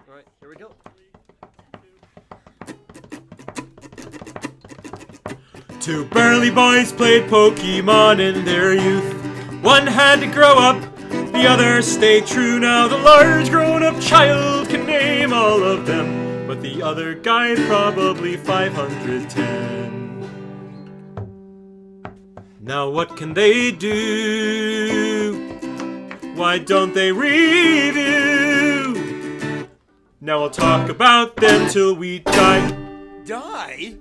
All right, here we go. Two burly boys played Pokemon in their youth. One had to grow up, the other stayed true. Now the large grown-up child can name all of them, but the other guy probably 510. Now what can they do? Why don't they review? Now I'll talk about them till we die. Die?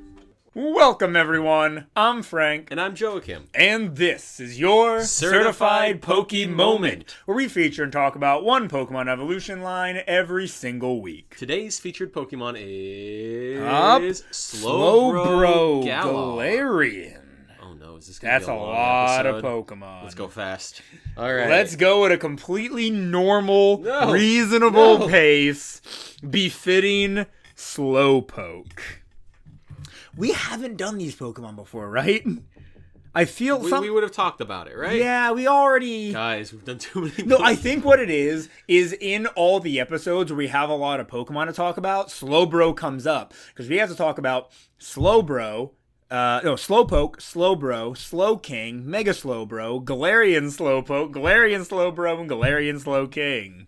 Welcome, everyone. I'm Frank. And I'm Joachim. And this is your Certified Poke Moment, where we feature and talk about one Pokemon evolution line every single week. Today's featured Pokemon is Slowbro Galar. Galarian. Oh no, is this gonna That's be a a long lot episode? of Pokemon. Let's go fast. All right. Let's go at a completely normal, No. reasonable No. pace, befitting Slowpoke. We haven't done these Pokemon before, right? I feel we would have talked about it, right? Yeah, we already... Guys, we've done too many. No, I think what it is in all the episodes where we have a lot of Pokemon to talk about, Slowbro comes up. Because we have to talk about Slowpoke, Slowbro, Slowking, Mega Slowbro, Galarian Slowpoke, Galarian Slowbro, and Galarian Slowking.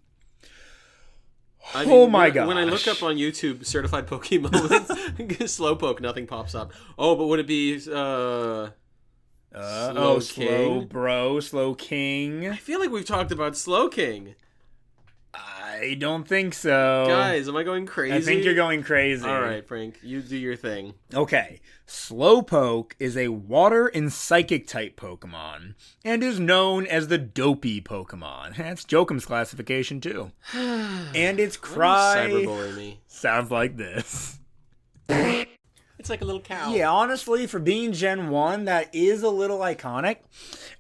I mean, Oh my gosh. When I look up on YouTube certified Poke Moments, Slowpoke, nothing pops up. Oh, but would it be Slowking? Slowbro, Slowking. I feel like we've talked about Slowking. I don't think so. Guys, am I going crazy? I think you're going crazy. All right, Frank, you do your thing. Okay, Slowpoke is a water and psychic type Pokemon, and is known as the dopey Pokemon. That's Joachim's classification too. And its cry Cyberbully me. sounds like this. It's like a little cow. Yeah, honestly, for being Gen 1, that is a little iconic.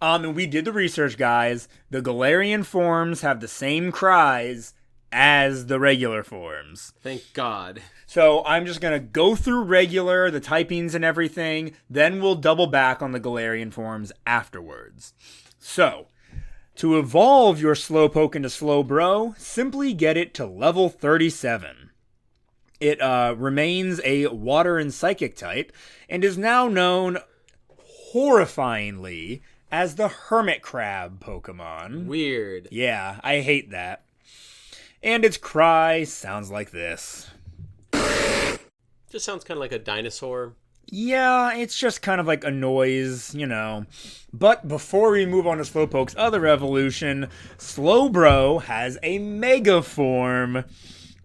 And we did the research, guys. The Galarian forms have the same cries as the regular forms. Thank God. So I'm just going to go through regular, the typings and everything, then we'll double back on the Galarian forms afterwards. So, to evolve your Slowpoke into Slowbro, simply get it to level 37. It remains a water and psychic type, and is now known horrifyingly as the Hermit Crab Pokemon. Weird. Yeah, I hate that. And its cry sounds like this. Just sounds kind of like a dinosaur. Yeah, it's just kind of like a noise, you know. But before we move on to Slowpoke's other evolution, Slowbro has a Mega Form.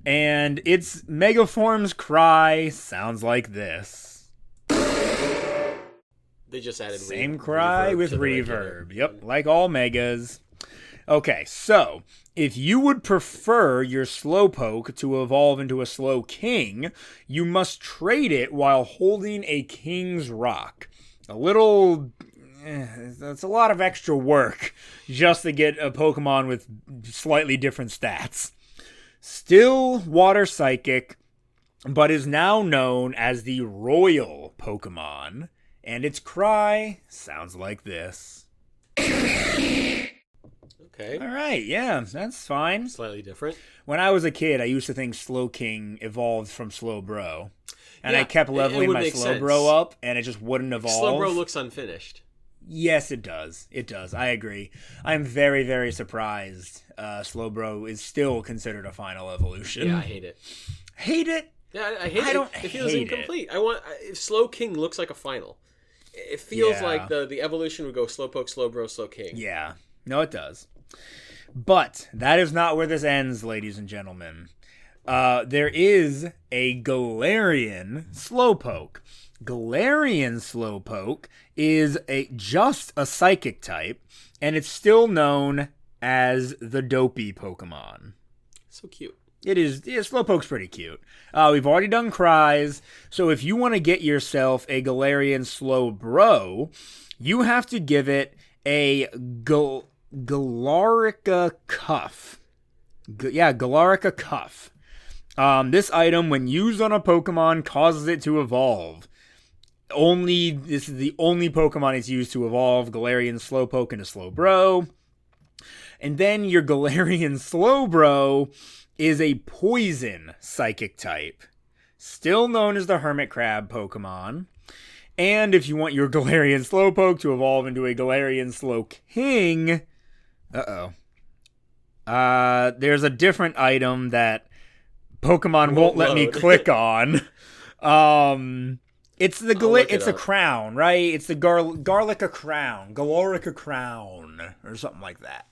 And its Mega Form's cry sounds like this. They just added Same cry with to the reverb. regular. Yep, like all Megas. Okay, so if you would prefer your Slowpoke to evolve into a Slowking, you must trade it while holding a King's Rock. That's a lot of extra work just to get a Pokemon with slightly different stats. Still water psychic, but is now known as the Royal Pokemon, and its cry sounds like this. Okay. All right, yeah, that's fine. Slightly different. When I was a kid, I used to think Slowking evolved from Slowbro, and Yeah, I kept leveling it would my make Slowbro sense. up, and it just wouldn't evolve. Slowbro looks unfinished. Yes, it does. It does. I agree. I'm very, very surprised Slowbro is still considered a final evolution. Yeah, I hate it. Hate it? Yeah, I hate it. don't It feels hate it. incomplete. Slowking looks like a final. It feels Yeah. like the evolution would go Slowpoke, Slowbro, Slowking. Yeah. No, it does. But that is not where this ends, ladies and gentlemen. There is a Galarian Slowpoke. Galarian Slowpoke is just a psychic type, and it's still known as the dopey Pokemon. So cute. It is. Yeah, Slowpoke's pretty cute. We've already done cries, so if you want to get yourself a Galarian Slowbro, you have to give it a Galarica Cuff. Galarica Cuff. This item, when used on a Pokemon, causes it to evolve. This is the only Pokemon it's used to evolve Galarian Slowpoke into Slowbro. And then your Galarian Slowbro is a poison psychic type, still known as the Hermit Crab Pokemon. And if you want your Galarian Slowpoke to evolve into a Galarian Slowking, there's a different item that Pokemon won't let me click on. It's a crown, right? It's the Galarica crown, or something like that.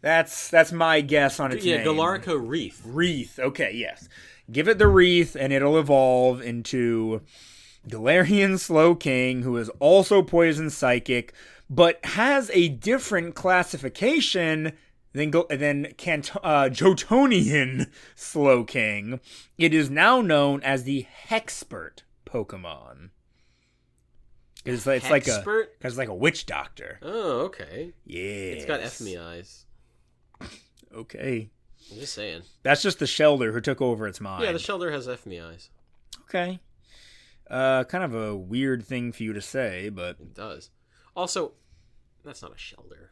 That's my guess on its name. Yeah, Galarica Wreath. Wreath. Okay, yes. Give it the Wreath, and it'll evolve into Galarian Slowking, who is also Poison Psychic, but has a different classification than Jotonian Slowking. It is now known as the Hexpert Pokemon. It's like a witch doctor. Oh, okay. Yeah. It's got F-me eyes. Okay. I'm just saying. That's just the Shelder who took over its mind. Yeah, the Shelder has F-me eyes. Okay. Kind of a weird thing for you to say, but it does. Also, that's not a Shelder.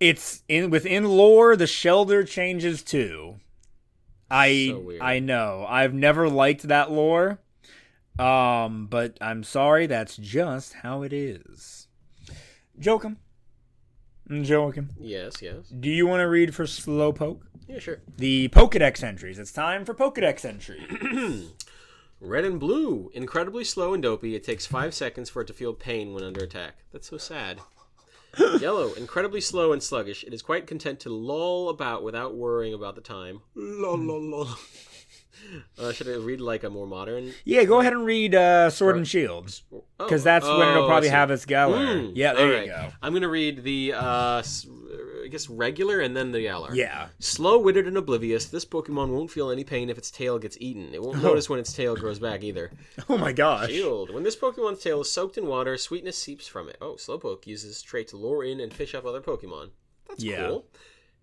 It's within lore. The Shelder changes too. So weird. I know. I've never liked that lore. But I'm sorry. That's just how it is. Jokum. Yes. Do you want to read for Slowpoke? Yeah, sure. The Pokedex entries. It's time for Pokedex entry. Red and blue. Incredibly slow and dopey. It takes 5 seconds for it to feel pain when under attack. That's so sad. Yellow. Incredibly slow and sluggish. It is quite content to loll about without worrying about the time. Lol. Should I read like a more modern? Yeah, go ahead and read Sword and Shield. Because that's when it'll probably have its Galar. Yeah, there you go. I'm going to read the, I guess, regular and then the Galar. Yeah. Slow-witted and oblivious, this Pokemon won't feel any pain if its tail gets eaten. It won't notice when its tail grows back either. Oh my gosh. Shield. When this Pokemon's tail is soaked in water, sweetness seeps from it. Oh, Slowpoke uses this trait to lure in and fish up other Pokemon. That's cool.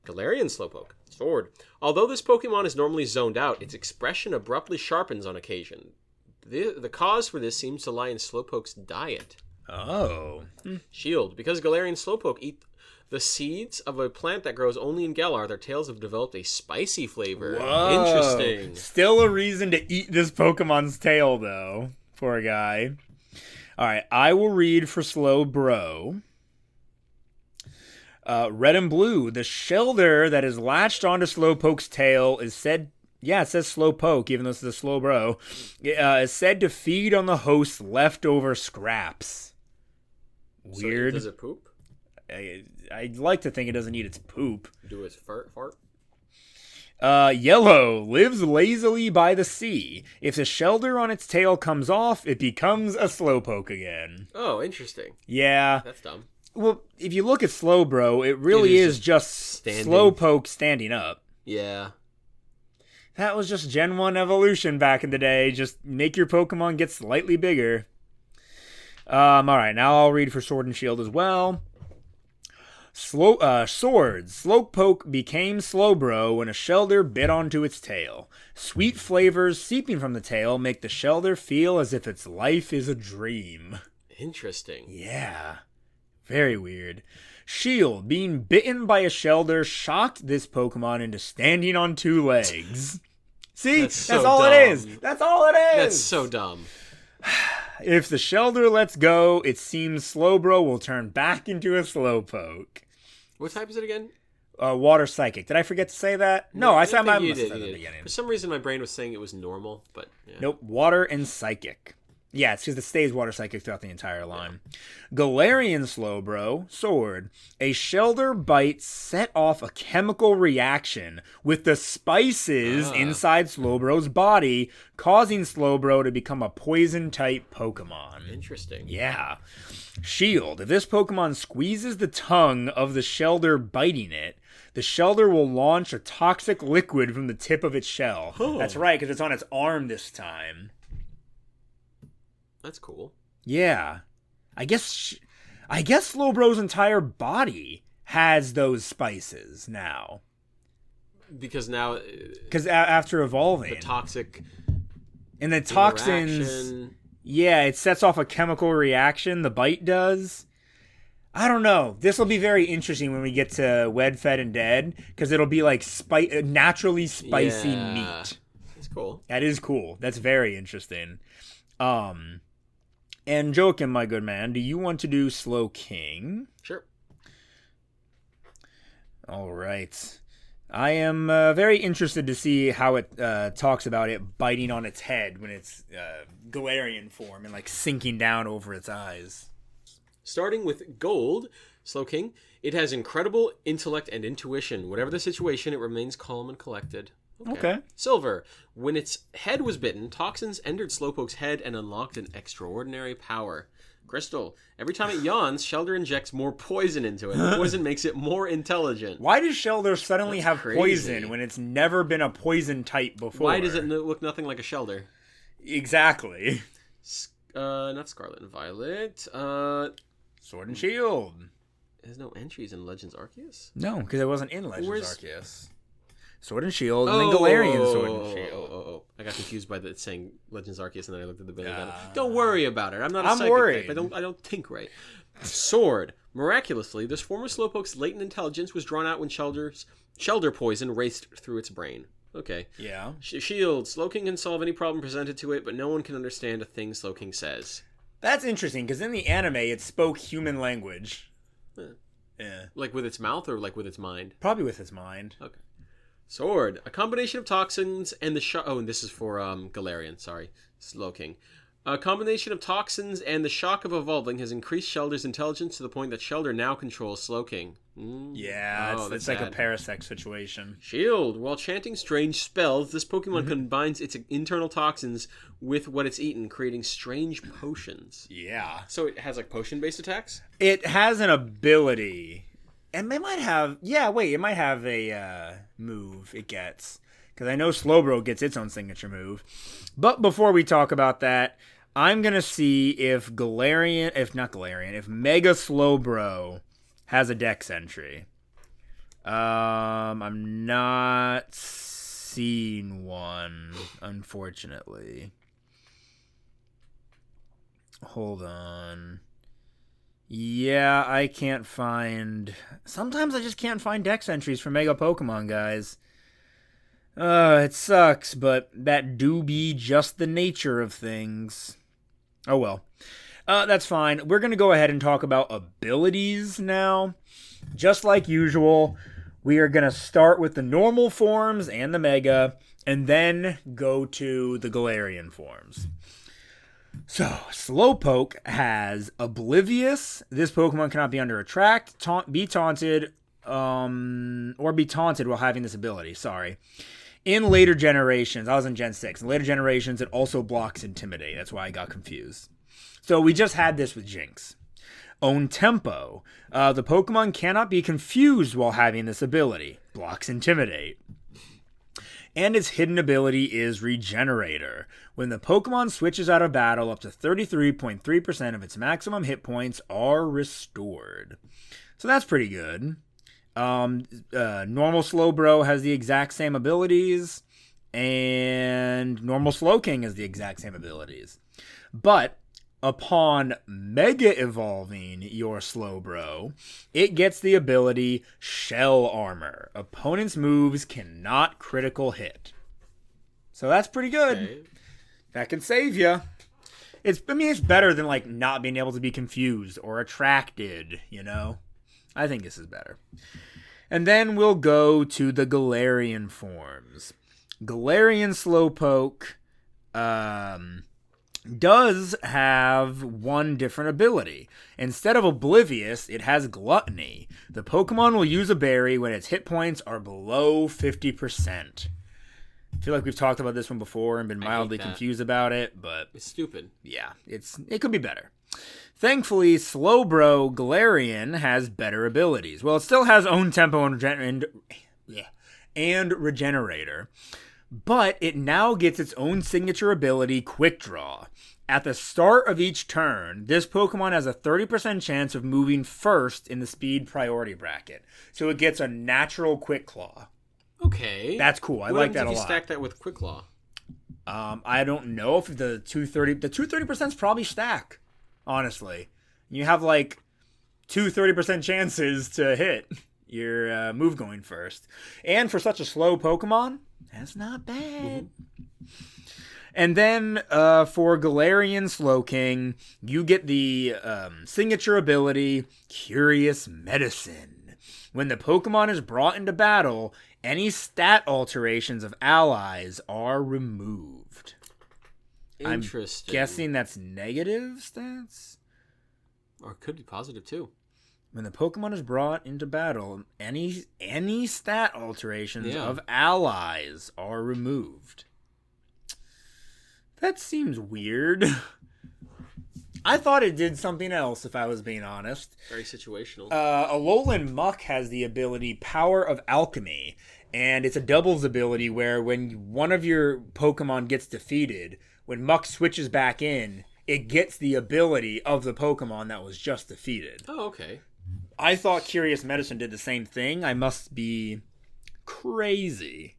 Galarian Slowpoke. Sword. Although this Pokemon is normally zoned out, its expression abruptly sharpens on occasion. The cause for this seems to lie in Slowpoke's diet. Oh. Shield. Because Galarian Slowpoke eat the seeds of a plant that grows only in Galar, their tails have developed a spicy flavor. Whoa. Interesting. Still a reason to eat this Pokemon's tail, though. Poor guy. Alright, I will read for Slowbro. Red and blue. The Shelder that is latched onto Slowpoke's tail is said... Yeah, it says Slowpoke, even though it's the Slowbro. Is said to feed on the host's leftover scraps. Weird. So does it poop? I'd like to think it doesn't eat its poop. Do its fart? Yellow. Lives lazily by the sea. If the Shelder on its tail comes off, it becomes a Slowpoke again. Oh, interesting. Yeah. That's dumb. Well, if you look at Slowbro, it really is just Slowpoke standing up. Yeah. That was just Gen 1 evolution back in the day. Just make your Pokemon get slightly bigger. Alright, now I'll read for Sword and Shield as well. Swords. Slowpoke became Slowbro when a Shelder bit onto its tail. Sweet flavors seeping from the tail make the Shelder feel as if its life is a dream. Interesting. Yeah. Very weird. Shield. Being bitten by a Shelder shocked this Pokemon into standing on 2 legs. See? That's all it is. That's all it is. That's so dumb. If the Shelder lets go, it seems Slowbro will turn back into a Slowpoke. What type is it again? Water Psychic. Did I forget to say that? No, I said my you did. For some reason, my brain was saying it was normal, but yeah. Nope. Water and Psychic. Yeah, it's because it stays Water Psychic throughout the entire line. Galarian Slowbro, Sword. A Shelder bite set off a chemical reaction with the spices inside Slowbro's body, causing Slowbro to become a poison-type Pokemon. Interesting. Yeah. Shield. If this Pokemon squeezes the tongue of the Shelder biting it, the Shelder will launch a toxic liquid from the tip of its shell. Oh. That's right, because it's on its arm this time. That's cool. Yeah. I guess Slowbro's entire body has those spices now. Because now... Because after evolving. The toxic... And the toxins... Yeah, it sets off a chemical reaction. The bite does. I don't know. This will be very interesting when we get to Wed, Fed, and Dead, because it'll be like naturally spicy meat. That's cool. That is cool. That's very interesting. And Joachim, my good man, do you want to do Slowking? Sure. All right. I am very interested to see how it talks about it biting on its head when it's Galarian form and like sinking down over its eyes. Starting with gold, Slowking, it has incredible intellect and intuition. Whatever the situation, it remains calm and collected. Okay. Silver, when its head was bitten, toxins entered Slowpoke's head and unlocked an extraordinary power. Crystal, every time it yawns, Shelder injects more poison into it. The poison makes it more intelligent. Why does Shelder suddenly That's have crazy. poison when it's never been a poison type before? Why does it look nothing like a Shelder? Exactly. Not Scarlet and Violet. Sword and Shield. There's no entries in Legends Arceus? No, because it wasn't in Legends Where's- Arceus. Sword and Shield and then Galarian Sword and Shield. Oh. I got confused by the saying Legends Arceus and then I looked at the video. Don't worry about it. I'm not a psychic worried. type. I don't think right. Sword. Miraculously, this form of Slowpoke's latent intelligence was drawn out when Shelder poison raced through its brain. Okay. Yeah. Shield. Slowking can solve any problem presented to it, but no one can understand a thing Slowking says. That's interesting, because in the anime, it spoke human language. Huh. Yeah. Like with its mouth or like with its mind? Probably with his mind. Okay. Sword. A combination of toxins and the shock... Oh, and this is for Galarian. Sorry. Slowking. A combination of toxins and the shock of evolving has increased Shelder's intelligence to the point that Shelder now controls Slowking. Yeah, it's like a parasect situation. Shield. While chanting strange spells, this Pokemon combines its internal toxins with what it's eaten, creating strange potions. Yeah. So it has like potion-based attacks? It has an ability. And it might have... Yeah, wait, it might have a move it gets. Because I know Slowbro gets its own signature move. But before we talk about that, I'm going to see if Mega Slowbro has a Dex entry. I'm not seeing one, unfortunately. Hold on. Yeah, I can't find... Sometimes I just can't find Dex entries for Mega Pokemon, guys. It sucks, but that do be just the nature of things. Oh well. That's fine. We're going to go ahead and talk about abilities now. Just like usual, we are going to start with the normal forms and the Mega, and then go to the Galarian forms. So, Slowpoke has Oblivious. This Pokemon cannot be under attract, be taunted, or be taunted while having this ability. Sorry. In later generations, I was in Gen 6. In later generations, it also blocks Intimidate. That's why I got confused. So we just had this with Jinx. Own Tempo. The Pokemon cannot be confused while having this ability. Blocks Intimidate. And its hidden ability is Regenerator. When the Pokemon switches out of battle, up to 33.3% of its maximum hit points are restored. So that's pretty good. Normal Slowbro has the exact same abilities, and normal Slowking has the exact same abilities. But upon Mega Evolving your Slowbro, it gets the ability Shell Armor. Opponents' moves cannot critical hit. So that's pretty good. Okay. That can save you. It's better than like not being able to be confused or attracted, you know? I think this is better. And then we'll go to the Galarian forms. Galarian Slowpoke does have one different ability. Instead of Oblivious, it has Gluttony. The Pokemon will use a berry when its hit points are below 50%. I feel like we've talked about this one before and been mildly confused about it, but... It's stupid. Yeah, it could be better. Thankfully, Slowbro Galarian has better abilities. Well, it still has Own Tempo and Regenerator, but it now gets its own signature ability, Quick Draw. At the start of each turn, this Pokemon has a 30% chance of moving first in the speed priority bracket, so it gets a natural Quick Claw. Okay. That's cool. I like that a lot. What if you stack that with Quick Claw? I don't know if the 230% is probably stack. Honestly, you have like two 30% chances to hit your move going first. And for such a slow Pokemon, that's not bad. And then for Galarian Slowking, you get the signature ability, Curious Medicine. When the Pokemon is brought into battle, any stat alterations of allies are removed. Interesting. I'm guessing that's negative stats? Or it could be positive, too. When the Pokemon is brought into battle, any stat alterations of allies are removed. That seems weird. I thought it did something else, if I was being honest. Very situational. Alolan Muck has the ability Power of Alchemy, and it's a doubles ability where when one of your Pokemon gets defeated, when Muck switches back in, it gets the ability of the Pokemon that was just defeated. Oh, okay. I thought Curious Medicine did the same thing. I must be crazy.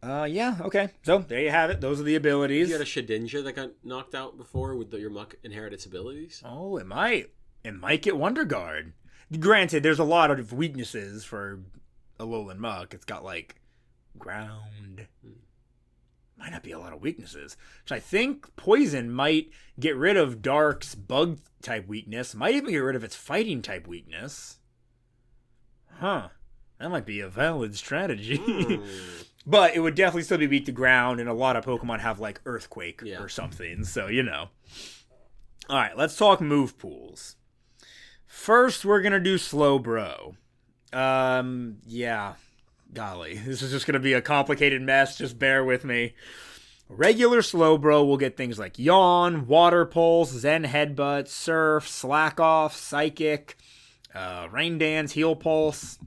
Yeah, okay. So, there you have it. Those are the abilities. You had a Shedinja that got knocked out before with your Muck inherit its abilities? Oh, it might. It might get Wonder Guard. Granted, there's a lot of weaknesses for Alolan Muck. It's got, like, ground. Might not be a lot of weaknesses. So I think Poison might get rid of Dark's bug-type weakness. Might even get rid of its fighting-type weakness. Huh. That might be a valid strategy. But it would definitely still be weak to ground, and a lot of Pokemon have, like, Earthquake or something, so, you know. Alright, let's talk move pools. First, we're gonna do Slowbro. Yeah. Golly, this is just gonna be a complicated mess, just bear with me. Regular Slowbro will get things like Yawn, Water Pulse, Zen Headbutt, Surf, Slack Off, Psychic, Rain Dance, Heal Pulse.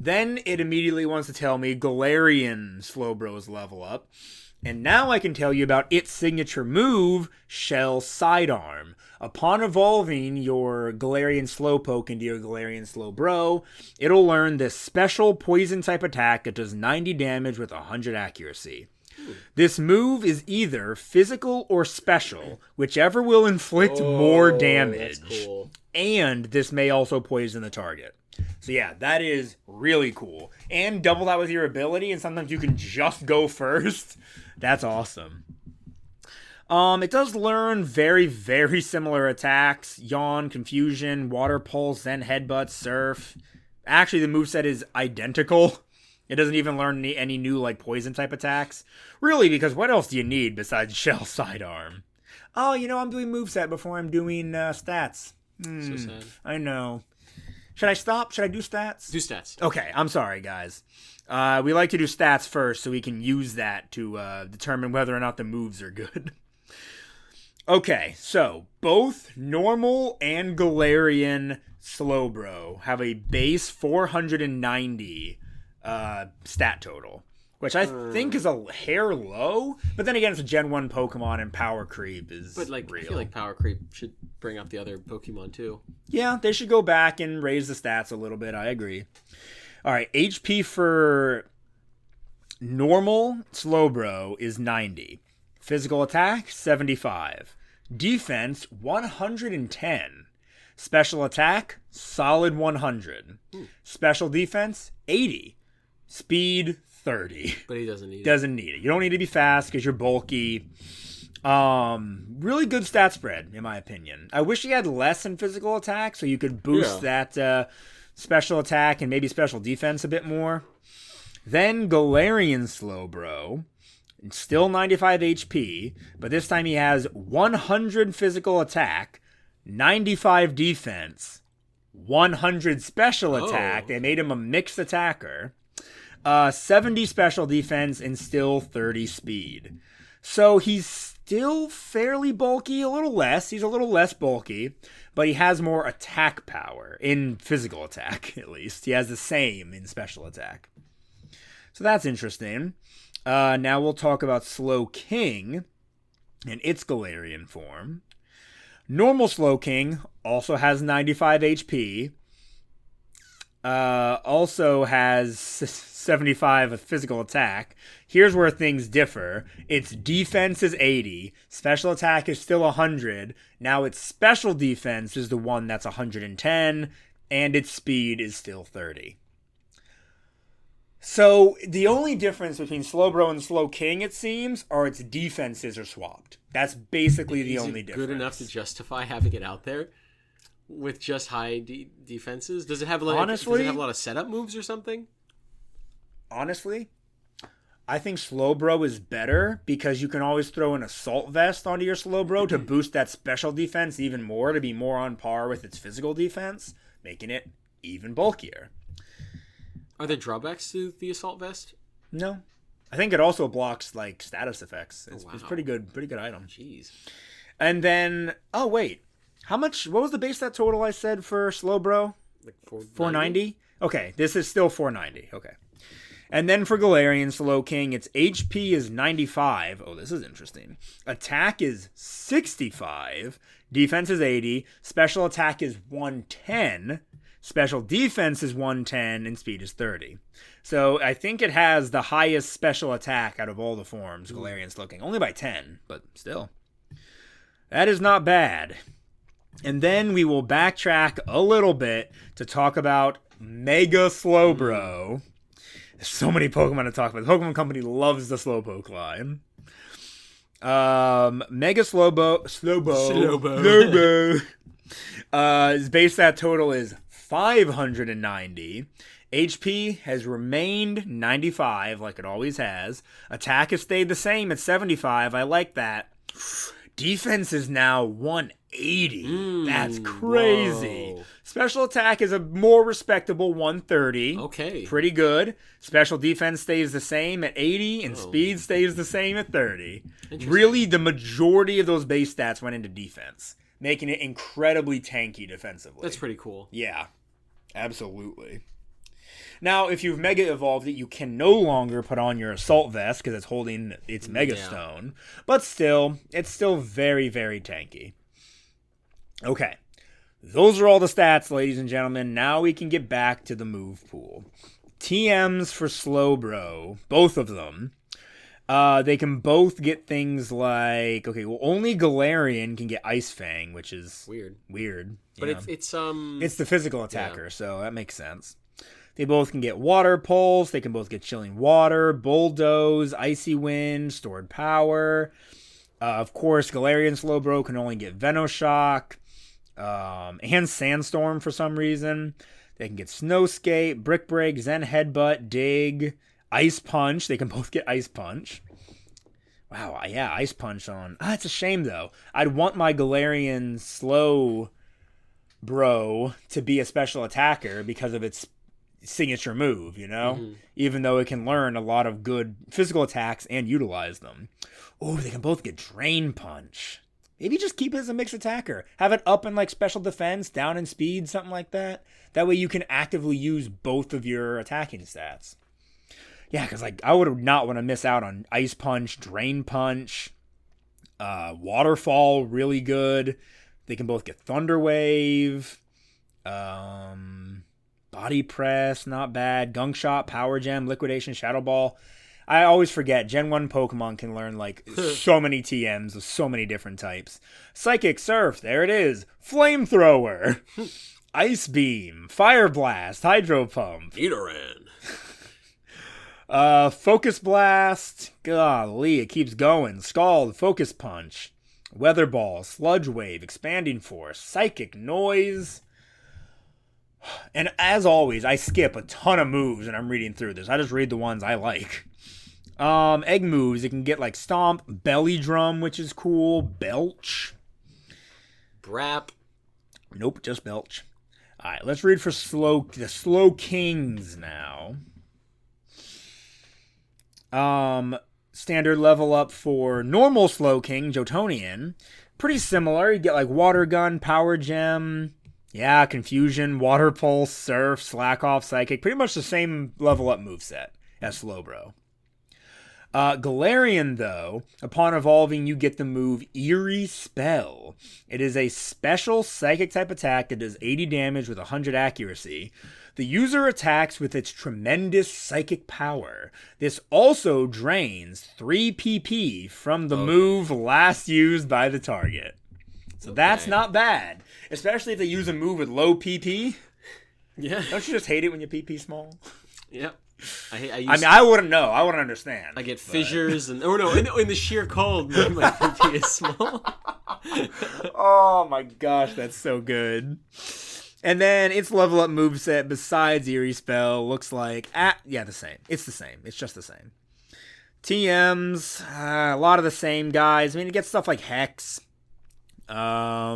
Then it immediately wants to tell me Galarian Slowbro's level up. And now I can tell you about its signature move, Shell Sidearm. Upon evolving your Galarian Slowpoke into your Galarian Slowbro, it'll learn this special poison-type attack that does 90 damage with 100 accuracy. This move is either physical or special, whichever will inflict more damage. That's cool. And this may also poison the target. So yeah, that is really cool. And double that with your ability, and sometimes you can just go first. That's awesome. It does learn very, very similar attacks. Yawn, Confusion, Water Pulse, Zen Headbutt, Surf. Actually, the moveset is identical. It doesn't even learn any new, like, poison-type attacks. Really, because what else do you need besides Shell Sidearm? Oh, you know, I'm doing moveset before I'm doing stats. So sad. I know. Should I stop? Should I do stats? Do stats. Okay, I'm sorry, guys. We like to do stats first so we can use that to determine whether or not the moves are good. Okay, so both normal and Galarian Slowbro have a base 490 stat total, which I think is a hair low, but then again, it's a Gen 1 Pokemon and power creep is real. I feel like power creep should bring up the other Pokemon too. Yeah, they should go back and raise the stats a little bit, I agree. Alright, HP for normal Slowbro is 90. Physical attack, 75. Defense, 110. Special attack, solid 100. Special defense, 80. Speed, 30. But he doesn't need it. Doesn't need it. You don't need to be fast because you're bulky. Really good stat spread, in my opinion. I wish he had less in physical attack so you could boost that special attack and maybe special defense a bit more. Then Galarian Slowbro, still 95 HP, but this time he has 100 physical attack, 95 defense, 100 special attack. They made him a mixed attacker. 70 special defense and still 30 speed. So he's still fairly bulky, a little less. He's a little less bulky, but he has more attack power in physical attack, at least. He has the same in special attack. So that's interesting. Now we'll talk about Slowking and its Galarian form. Normal Slowking also has 95 HP. also has 75 physical attack. Here's where things differ. Its defense is 80. Special attack is still 100. Now its special defense is the one that's 110. And its speed is still 30. So the only difference between Slowbro and Slowking, it seems, are its defenses are swapped. That's basically the only difference. Good enough to justify having it out there with just high defenses? Does it have like Honestly, does it have a lot of setup moves or something? Honestly, I think Slowbro is better because you can always throw an assault vest onto your Slowbro to boost that special defense even more, to be more on par with its physical defense, making it even bulkier. Are there drawbacks to the assault vest? No. I think it also blocks like status effects. It's, wow. It's pretty good item. Jeez. And then, oh wait, what was the base stat total I said for Slowbro? Like 490? Okay, this is still 490. Okay. And then for Galarian Slowking, its HP is 95. Oh, this is interesting. Attack is 65. Defense is 80. Special attack is 110. Special defense is 110 and speed is 30. So I think it has the highest special attack out of all the forms, Galarian Slowking. Only by 10, but still. That is not bad. And then we will backtrack a little bit to talk about Mega Slowbro. There's so many Pokemon to talk about. The Pokemon Company loves the Slowpoke line. Mega Slowbro. His base stat total is 590. HP has remained 95 like it always has. Attack has stayed the same at 75. I like that. Defense is now 180. That's crazy. Whoa. Special attack is a more respectable 130. Okay. Pretty good. Special defense stays the same at 80 and speed stays the same at 30. Really, the majority of those base stats went into defense, making it incredibly tanky defensively. That's pretty cool. Yeah, absolutely. Now, if you've Mega Evolved it, you can no longer put on your Assault Vest because it's holding its Mega Stone. But still, it's still very, very tanky. Okay. Those are all the stats, ladies and gentlemen. Now we can get back to the move pool. TMs for Slowbro, both of them. They can both get things like, okay, well, only Galarian can get Ice Fang, which is weird. But it's the physical attacker, so that makes sense. They both can get Water Pulse. They can both get Chilling Water, Bulldoze, Icy Wind, Stored Power. Of course, Galarian Slowbro can only get Venoshock and Sandstorm for some reason. They can get Snow Skate, Brick Break, Zen Headbutt, Dig, Ice Punch. They can both get Ice Punch. Wow, yeah, Ice Punch on. It's a shame, though. I'd want my Galarian Slowbro to be a special attacker because of its signature move, you know? Mm-hmm. Even though it can learn a lot of good physical attacks and utilize them. Oh, they can both get Drain Punch. Maybe just keep it as a mixed attacker. Have it up in like special defense, down in speed, something like that. That way you can actively use both of your attacking stats. Yeah, because like I would not want to miss out on Ice Punch, Drain Punch, Waterfall, really good. They can both get Thunder Wave, Body Press, not bad. Gunk Shot, Power Gem, Liquidation, Shadow Ball. I always forget, Gen 1 Pokemon can learn like so many TMs of so many different types. Psychic Surf, there it is. Flamethrower, Ice Beam, Fire Blast, Hydro Pump. Nidoran. Focus Blast, golly, it keeps going. Scald, Focus Punch, Weather Ball, Sludge Wave, Expanding Force, Psychic Noise. And as always, I skip a ton of moves when I'm reading through this. I just read the ones I like. Egg moves, it can get like Stomp, Belly Drum, which is cool, Belch. Brap. Nope, just Belch. Alright, let's read for the Slowkings now. Standard level up for normal Slowking, Jotonian. Pretty similar. You get like Water Gun, Power Gem. Yeah, Confusion, Water Pulse, Surf, Slack Off, Psychic. Pretty much the same level up moveset as Slowbro. Galarian, though, upon evolving, you get the move Eerie Spell. It is a special Psychic type attack that does 80 damage with 100 accuracy. The user attacks with its tremendous psychic power. This also drains 3 PP from the move last used by the target. So that's not bad. Especially if they use a move with low PP. Yeah. Don't you just hate it when your PP is small? Yep. I wouldn't know. I wouldn't understand. I get fissures and in the sheer cold, my PP is small. Oh my gosh, that's so good. And then its level up moveset besides Eerie Spell looks like the same. It's the same. It's just the same. TMs, a lot of the same guys. I mean, it gets stuff like Hex. Yeah,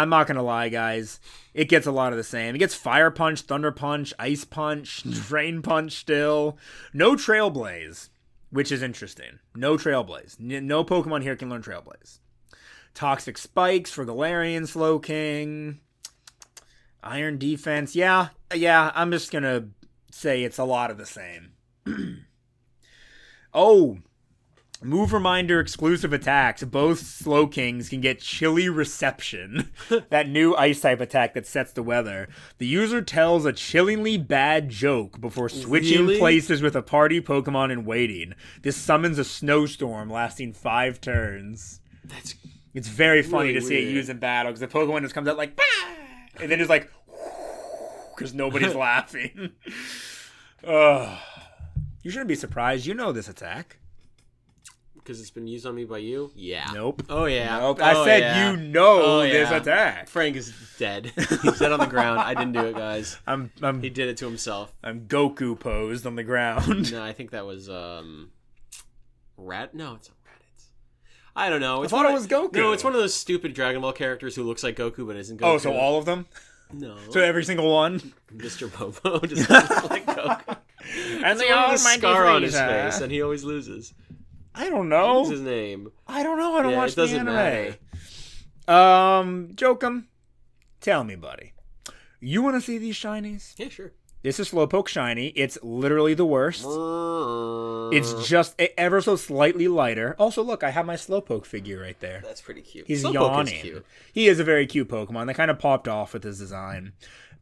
I'm not gonna lie, guys. It gets a lot of the same. It gets Fire Punch, Thunder Punch, Ice Punch, Drain Punch still. No Trailblaze, which is interesting. No Trailblaze. No Pokemon here can learn Trailblaze. Toxic Spikes for Galarian Slowking. Iron Defense. Yeah, I'm just gonna say it's a lot of the same. Move Reminder exclusive attacks. Both Slowkings can get Chilly Reception, that new Ice-type attack that sets the weather. The user tells a chillingly bad joke before switching places with a party Pokemon in waiting. This summons a snowstorm lasting 5 turns. It's very funny to see it used in battle, because the Pokemon just comes out like, bah! And then it's like, because nobody's laughing. You shouldn't be surprised. You know this attack. Because it's been used on me by you? Yeah. Nope. Oh, yeah. Nope. I said you know this attack. Frank is dead. He's dead on the ground. I didn't do it, guys. He did it to himself. I'm Goku posed on the ground. No, I think that was, Rat? No, it's not Raditz. I don't know. I thought it was Goku. No, it's one of those stupid Dragon Ball characters who looks like Goku but isn't Goku. Oh, so all of them? No. So every single one? Mr. Bobo just looks like Goku. And they all have a scar on his face, and he always loses. I don't know. What's his name? I don't know. I don't watch the anime. Matter. Jokum, tell me, buddy. You want to see these shinies? Yeah, sure. This is Slowpoke shiny. It's literally the worst. It's just ever so slightly lighter. Also, look, I have my Slowpoke figure right there. That's pretty cute. He's Slowpoke yawning. Is cute. He is a very cute Pokemon. They kind of popped off with his design.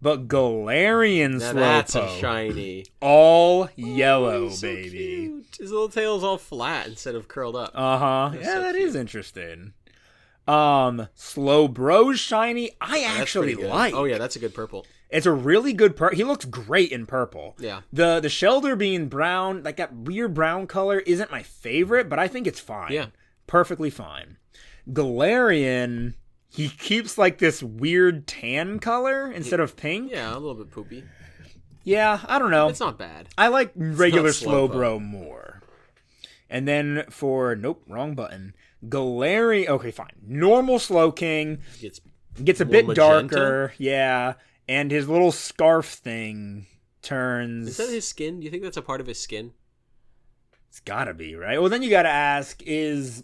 But Galarian Slowpoke. That's a shiny. All yellow, so baby. Cute. His little tail's all flat instead of curled up. Uh-huh. That's yeah, so that cute. is interesting. Slowbro's shiny, I actually like. Oh, yeah, that's a good purple. It's a really good purple. He looks great in purple. Yeah. The Shelder being brown, like that weird brown color, isn't my favorite, but I think it's fine. Yeah. Perfectly fine. Galarian, he keeps like this weird tan color instead of pink. Yeah, a little bit poopy. Yeah, I don't know. It's not bad. I like regular It's not Slowbro more. And then for, nope, wrong button. Galarian, okay, fine. Normal Slowking gets a bit magenta? darker. Yeah. And his little scarf thing turns... Is that his skin? Do you think that's a part of his skin? It's gotta be, right? Well, then you gotta ask, is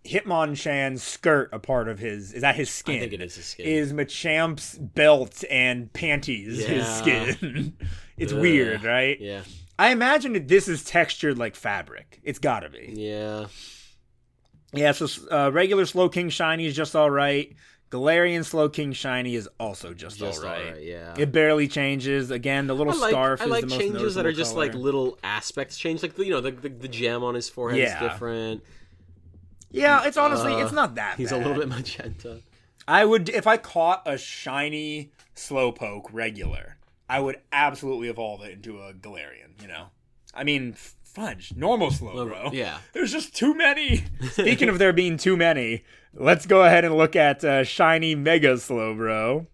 Hitmonchan's skirt a part of his... Is that his skin? I think it is his skin. Is Machamp's belt and panties his skin? It's weird, right? Yeah. I imagine that this is textured like fabric. It's gotta be. Yeah. Yeah, so regular Slowking shiny is just alright. Galarian Slowking shiny is also just alright. Yeah. It barely changes. Again, the little scarf is the most noticeable changes that are just color. like little aspects change. Like, the gem on his forehead is different. Yeah, it's honestly, it's not that He's bad. a little bit magenta. I would, if I caught a shiny Slowpoke regular, I would absolutely evolve it into a Galarian, you know? I mean, fudge. Normal Slowbro. Yeah. There's just too many. Speaking of there being too many, let's go ahead and look at shiny Mega Slowbro.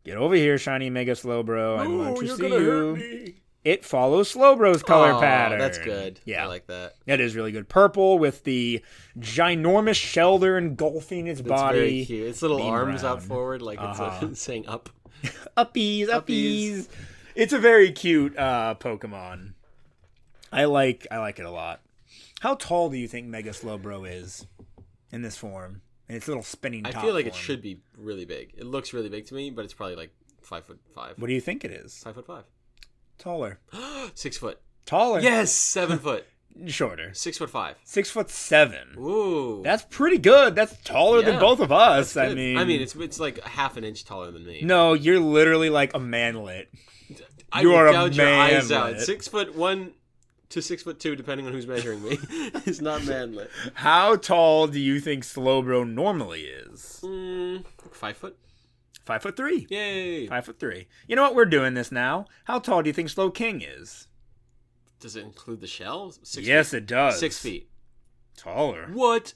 Get over here, shiny Mega Slowbro. I want to see you. Hurt me. It follows Slowbro's color pattern. That's good. Yeah. I like that. That is really good. Purple with the ginormous Shelder engulfing its body. Very cute. Its little arms brown. out forward like it's saying up. Uppies. It's a very cute Pokemon. I like it a lot. How tall do you think Mega Slowbro is in this form? In its little spinning top I feel like it form? should be really big. It looks really big to me, but it's probably like 5'5". What do you think it is? 5'5". Taller. 6 foot. Taller. Yes, 7 foot. Shorter. 6'5". 6'7". Ooh. That's pretty good. That's taller than both of us. That's I good. mean, it's like a half an inch taller than me. No, you're literally like a manlet. I You will are a gouge your eyes out. manlet. 6'1" to 6'2", depending on who's measuring me, is not manlet. How tall do you think Slowbro normally is? 5 foot. 5'3". Yay. 5'3". You know what? We're doing this now. How tall do you think Slowking is? Does it include the shell? 6 Yes, feet. it does. 6 feet. Taller. What?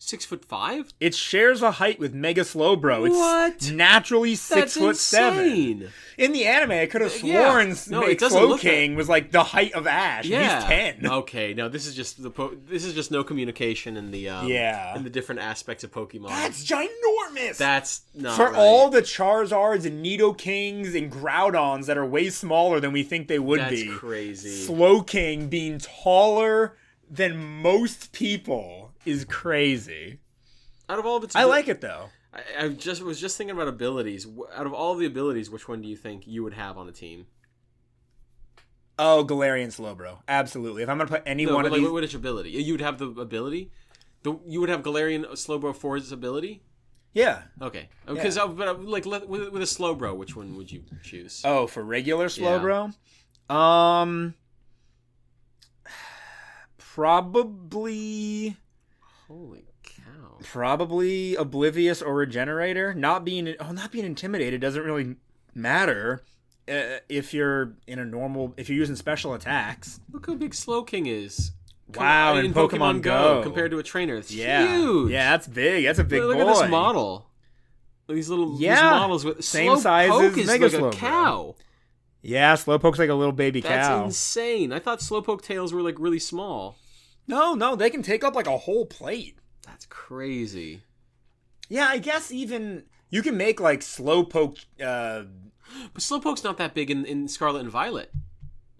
6'5"? It shares a height with Mega Slowbro. What? It's naturally 6'7". Insane. In the anime, I could have Yeah. sworn No, it doesn't look Slowking was like the height of Ash. Yeah. He's 10. Okay, no, this is just this is just no communication in the in the different aspects of Pokemon. That's ginormous. That's not For right. all the Charizards and Nidokings and Groudons that are way smaller than we think they would That's be. crazy. Slowking being taller than most people is crazy. Out of all of its, I like it though. I was just thinking about abilities. Out of all the abilities, which one do you think you would have on a team? Oh, Galarian Slowbro. Absolutely. If I'm going to put any one of these... What is your ability? You would have the ability? You would have Galarian Slowbro for its ability? Yeah. Okay. Because with a Slowbro, which one would you choose? Oh, for regular Slowbro? Probably... Holy cow. Probably Oblivious or Regenerator. Not being intimidated doesn't really matter if you're using special attacks. Look how big Slowking is. Wow, in Pokemon Go. Compared to a trainer. It's huge. Yeah, that's big. That's a big Look boy. at this model. These models with same size as is Mega like Slowbro. a cow. Yeah, Slowpoke's like a little baby That's cow. insane. I thought Slowpoke tails were like really small. No, they can take up like a whole plate. That's crazy. Yeah, I guess even you can make like Slowpoke. But Slowpoke's not that big in Scarlet and Violet.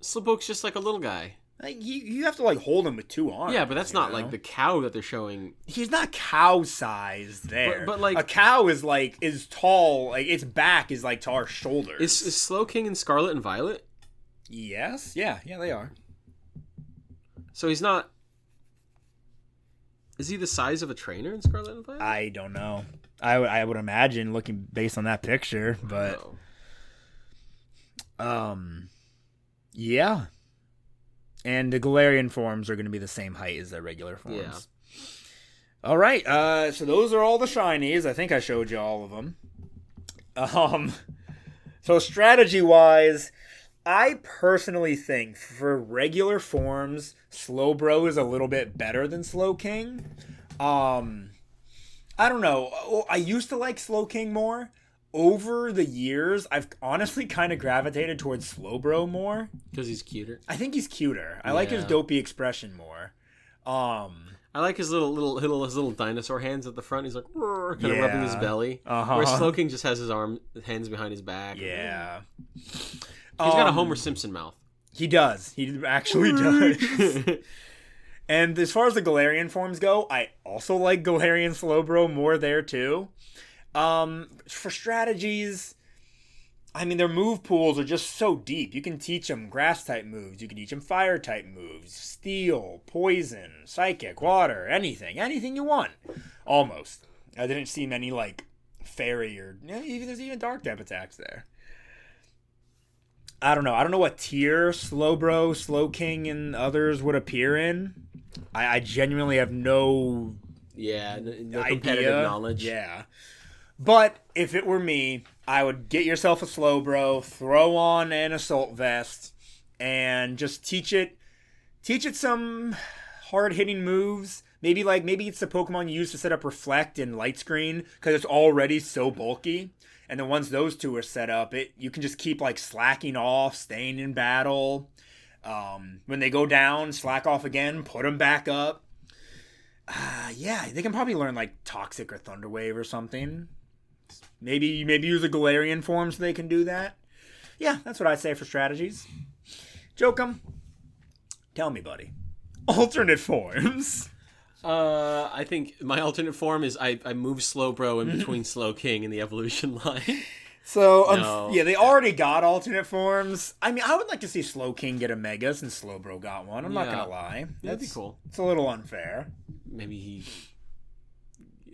Slowpoke's just like a little guy. Like, you have to like hold him with two arms. Yeah, but that's not know? like the cow that they're showing. He's not cow sized there. But like a cow is tall. Like its back is like to our shoulders. Is Slowking in Scarlet and Violet? Yes. Yeah, they are. So he's not. Is he the size of a trainer in Scarlet and Violet? I don't know. I would imagine looking based on that picture, but yeah. And the Galarian forms are going to be the same height as their regular forms. Yeah. All right. So those are all the shinies. I think I showed you all of them. So strategy-wise, I personally think for regular forms, Slowbro is a little bit better than Slowking. I don't know. I used to like Slowking more. Over the years, I've honestly kind of gravitated towards Slowbro more. Because he's cuter. I think he's cuter. I like his dopey expression more. I like his little dinosaur hands at the front. He's like kind of rubbing his belly. Whereas Slowking just has his hands behind his back. Yeah. He's got a Homer Simpson mouth. He does. He actually does. And as far as the Galarian forms go, I also like Galarian Slowbro more there too. For strategies, I mean, their move pools are just so deep. You can teach them grass-type moves. You can teach them fire-type moves. Steel, poison, psychic, water, anything. Anything you want. Almost. I didn't see many, like, fairy or... there's even dark-type attacks there. I don't know. I don't know what tier Slowbro, Slowking, and others would appear in. I genuinely have no... Yeah, no idea. Competitive knowledge. Yeah. But if it were me, I would get yourself a Slowbro, throw on an Assault Vest, and just teach it some hard-hitting moves. Maybe it's the Pokemon you use to set up Reflect and Light Screen, because it's already so bulky. And then once those two are set up, you can just keep like slacking off, staying in battle. When they go down, slack off again, put them back up. Yeah, they can probably learn like Toxic or Thunder Wave or something. Maybe use a Galarian form so they can do that. Yeah, that's what I'd say for strategies. Jokum, tell me, buddy. Alternate forms. I think my alternate form is I move Slowbro in between Slowking and the evolution line. So, No. yeah, they already got alternate forms. I mean, I would like to see Slowking get a Mega since Slowbro got one. I'm not Yeah. going to lie. That'd be cool. It's a little unfair. Maybe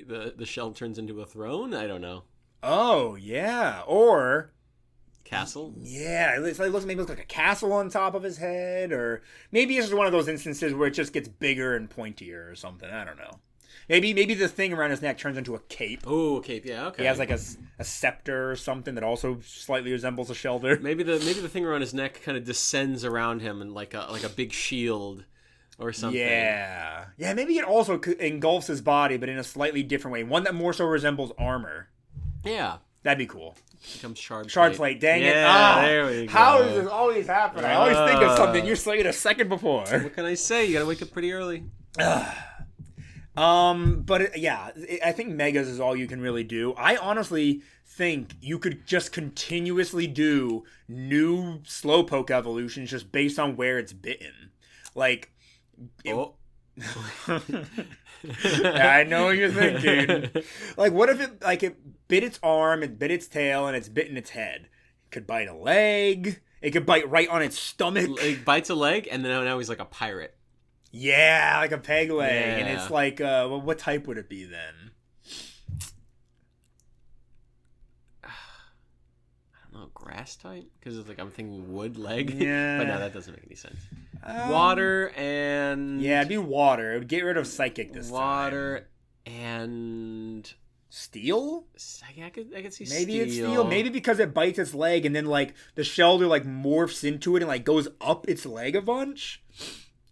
the shell turns into a throne? I don't know. Oh, yeah. Or... Castle? Yeah, it maybe looks like a castle on top of his head, or maybe it's just one of those instances where it just gets bigger and pointier or something. I don't know. Maybe the thing around his neck turns into a cape. Oh, a cape. Yeah, okay. He has like a scepter or something that also slightly resembles a shelter. Maybe the thing around his neck kind of descends around him and like a big shield or something. Yeah. Yeah, maybe it also engulfs his body, but in a slightly different way. One that more so resembles armor. Yeah. That'd be cool. Becomes shard plate. Dang it. There we go. How does this always happen? I always think of something. You're saying a second before. What can I say? You gotta wake up pretty early. Yeah, I think Megas is all you can really do. I honestly think you could just continuously do new Slowpoke evolutions just based on where it's bitten. Like... I know what you're thinking. Like, what if it bit its arm, it bit its tail, and it's bitten its head? It could bite a leg. It could bite right on its stomach. It bites a leg, and then now he's like a pirate. Yeah, like a peg leg. Yeah. And it's like, well, what type would it be then? I don't know, grass type? Because it's like I'm thinking wood leg. Yeah. But no, that doesn't make any sense. Water and... Yeah, it'd be water. It would get rid of psychic this time. Water and... Steel? I could see Maybe steel. it's steel. Maybe because it bites its leg and then like the shelter like morphs into it and like goes up its leg a bunch.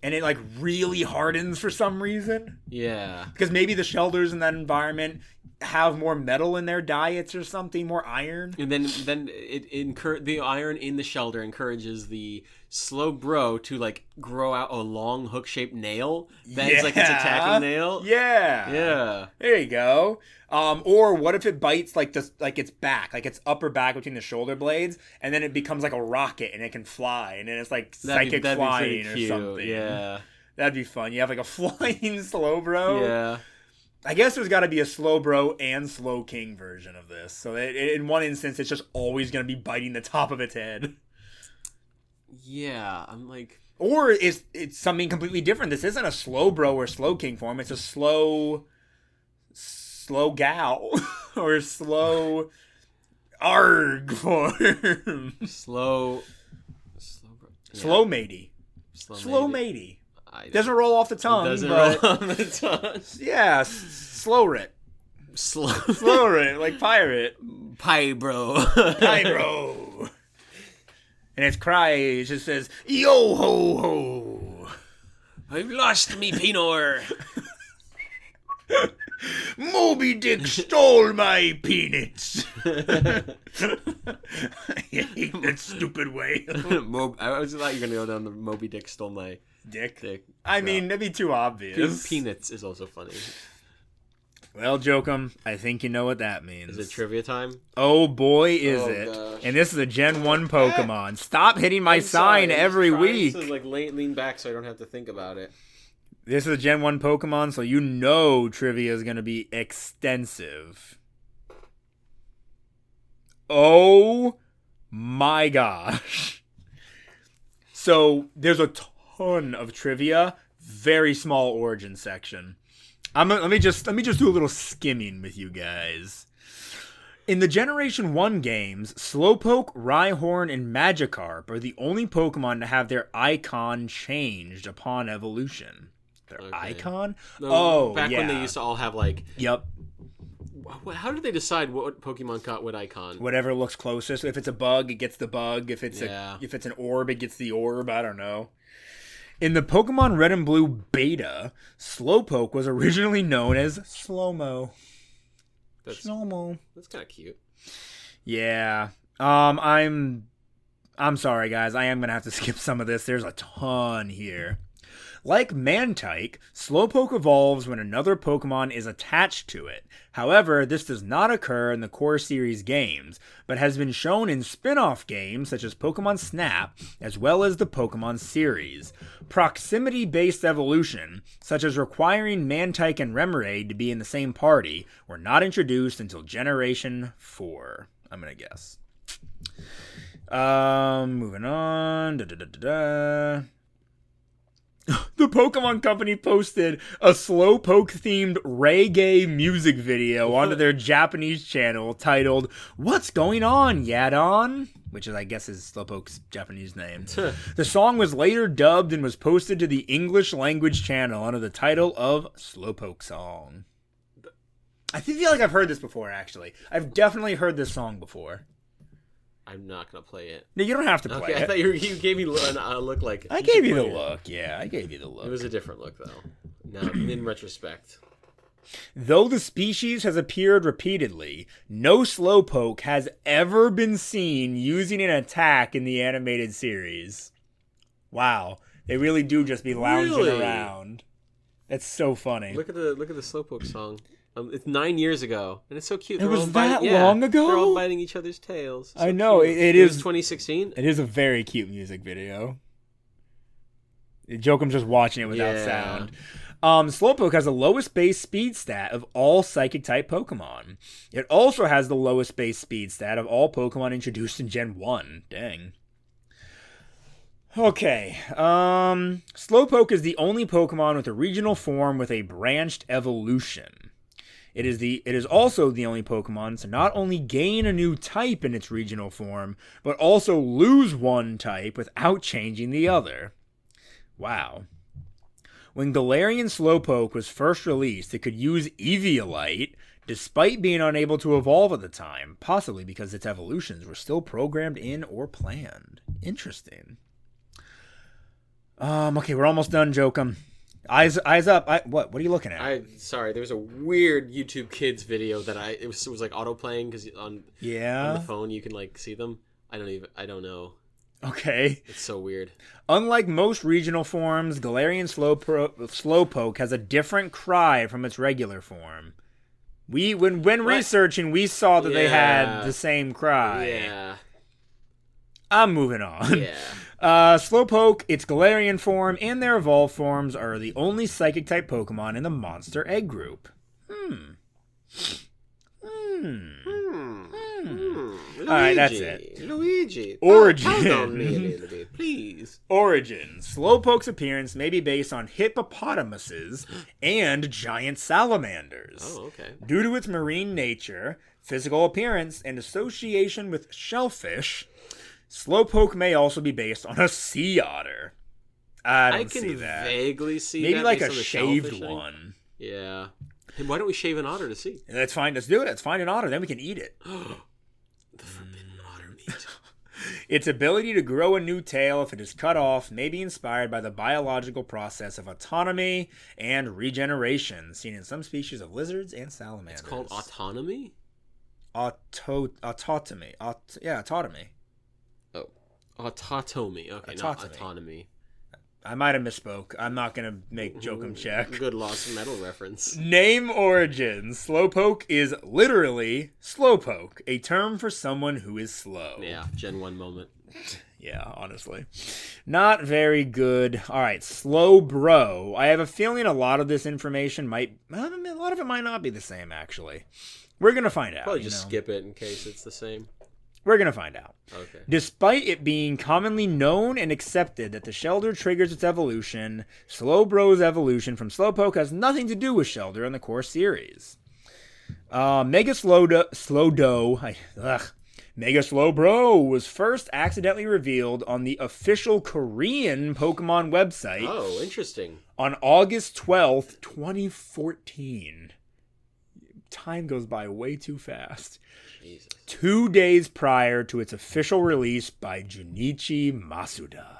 And it like really hardens for some reason. Yeah. Because maybe the shelters in that environment have more metal in their diets or something, more iron. And then the iron in the shelter encourages the Slowbro to like grow out a long hook-shaped nail that's like its attacking nail. Yeah. Yeah. There you go. Or what if it bites like its back, like its upper back between the shoulder blades, and then it becomes like a rocket and it can fly, and then it's like psychic flying or something. Yeah. That'd be fun. You have like a flying Slowbro. Yeah. I guess there's got to be a Slowbro and Slowking version of this. So in one instance, it's just always going to be biting the top of its head. Yeah, I'm like... Or it's something completely different. This isn't a Slowbro or Slowking form. It's a slow gal or slow arg form. Slow matey. Slow matey. Doesn't roll off the tongue. Doesn't roll off the tongue. Yeah, Slowrit. Slowrit, like pirate. Pybro. And its cry just says, yo ho ho. I've lost me Pinor. Moby Dick stole my peanuts. I hate that stupid way. I was thought you were going to go down the Moby Dick stole my dick. I mean, that'd be too obvious. Peanuts is also funny. Well, Jokum, I think you know what that means. Is it trivia time? Oh boy, is it. Gosh. And this is a Gen 1 Pokemon. Stop hitting my sign every week. This is like lean back so I don't have to think about it. This is a Gen 1 Pokemon, so you know trivia is going to be extensive. Oh my gosh. So there's a ton of trivia, very small origin section. Let me just do a little skimming with you guys. In the Generation 1 games, Slowpoke, Rhyhorn, and Magikarp are the only Pokemon to have their icon changed upon evolution. Their icon? Back when they used to all have like... Yep. How did they decide what Pokemon got what icon? Whatever looks closest. If it's a bug, it gets the bug. If it's an orb, it gets the orb. I don't know. In the Pokemon Red and Blue Beta, Slowpoke was originally known as Slowmo. Slowmo. That's kind of cute. Yeah. I'm sorry, guys. I am going to have to skip some of this. There's a ton here. Like Mantike, Slowpoke evolves when another Pokemon is attached to it. However, this does not occur in the core series games, but has been shown in spin-off games such as Pokemon Snap, as well as the Pokemon series. Proximity-based evolution, such as requiring Mantike and Remoraid to be in the same party, were not introduced until Generation 4. I'm going to guess. Moving on. The Pokemon Company posted a Slowpoke-themed reggae music video onto their Japanese channel titled, "What's Going On, Yadon?" Which is, I guess, is Slowpoke's Japanese name. The song was later dubbed and was posted to the English language channel under the title of Slowpoke Song. I feel like I've heard this before, actually. I've definitely heard this song before. I'm not going to play it. No, you don't have to play it. I thought you gave me a look like... I gave you the look, yeah. I gave you the look. It was a different look, though. Now, in retrospect. Though the species has appeared repeatedly, no Slowpoke has ever been seen using an attack in the animated series. Wow. They really do just be lounging around. That's so funny. Look at the Slowpoke song. It's 9 years ago, and it's so cute. It was that long ago? They're all biting each other's tails. I know. It is 2016. It is a very cute music video. Jokum's just watching it without sound. Slowpoke has the lowest base speed stat of all Psychic-type Pokemon. It also has the lowest base speed stat of all Pokemon introduced in Gen 1. Dang. Okay. Slowpoke is the only Pokemon with a regional form with a branched evolution. It is also the only Pokemon to not only gain a new type in its regional form, but also lose one type without changing the other. Wow. When Galarian Slowpoke was first released, it could use Eviolite, despite being unable to evolve at the time, possibly because its evolutions were still programmed in or planned. Interesting. Okay, we're almost done, Jokum. Eyes up. What are you looking at? Sorry, there was a weird YouTube Kids video that it was like auto playing because on the phone you can like see them. I don't know. Okay. It's so weird. Unlike most regional forms, Galarian Slowpoke has a different cry from its regular form. When researching, we saw that they had the same cry. Yeah. I'm moving on. Yeah. Slowpoke, its Galarian form, and their evolved forms are the only Psychic-type Pokemon in the Monster Egg group. Alright, that's it. Luigi. Origin. Pound on me a little bit, please. Origin. Slowpoke's appearance may be based on hippopotamuses and giant salamanders. Oh, okay. Due to its marine nature, physical appearance, and association with shellfish, Slowpoke may also be based on a sea otter. I can see that. Vaguely see maybe that. Maybe like a shaved one. Yeah. And why don't we shave an otter to see? That's fine. Let's do it. Let's find an otter. Then we can eat it. The forbidden otter meat. Its ability to grow a new tail if it is cut off may be inspired by the biological process of autonomy and regeneration seen in some species of lizards and salamanders. It's called autonomy? Autotomy. Autotomy. Oh. Autotomy. Okay, not autonomy. I might have misspoke. I'm not going to make Jokum check. Good Lost Metal reference. Name origin. Slowpoke is literally slowpoke, a term for someone who is slow. Yeah, Gen 1 moment. Yeah, honestly. Not very good. All right, Slowbro. I have a feeling a lot of this information a lot of it might not be the same, actually. We're going to find out. Probably just skip it in case it's the same. We're going to find out. Okay. Despite it being commonly known and accepted that the Shelder triggers its evolution, Slowbro's evolution from Slowpoke has nothing to do with Shelder in the core series. Mega Slowbro was first accidentally revealed on the official Korean Pokemon website. Oh, interesting. On August 12th, 2014. Time goes by way too fast. Jesus. 2 days prior to its official release by Junichi Masuda.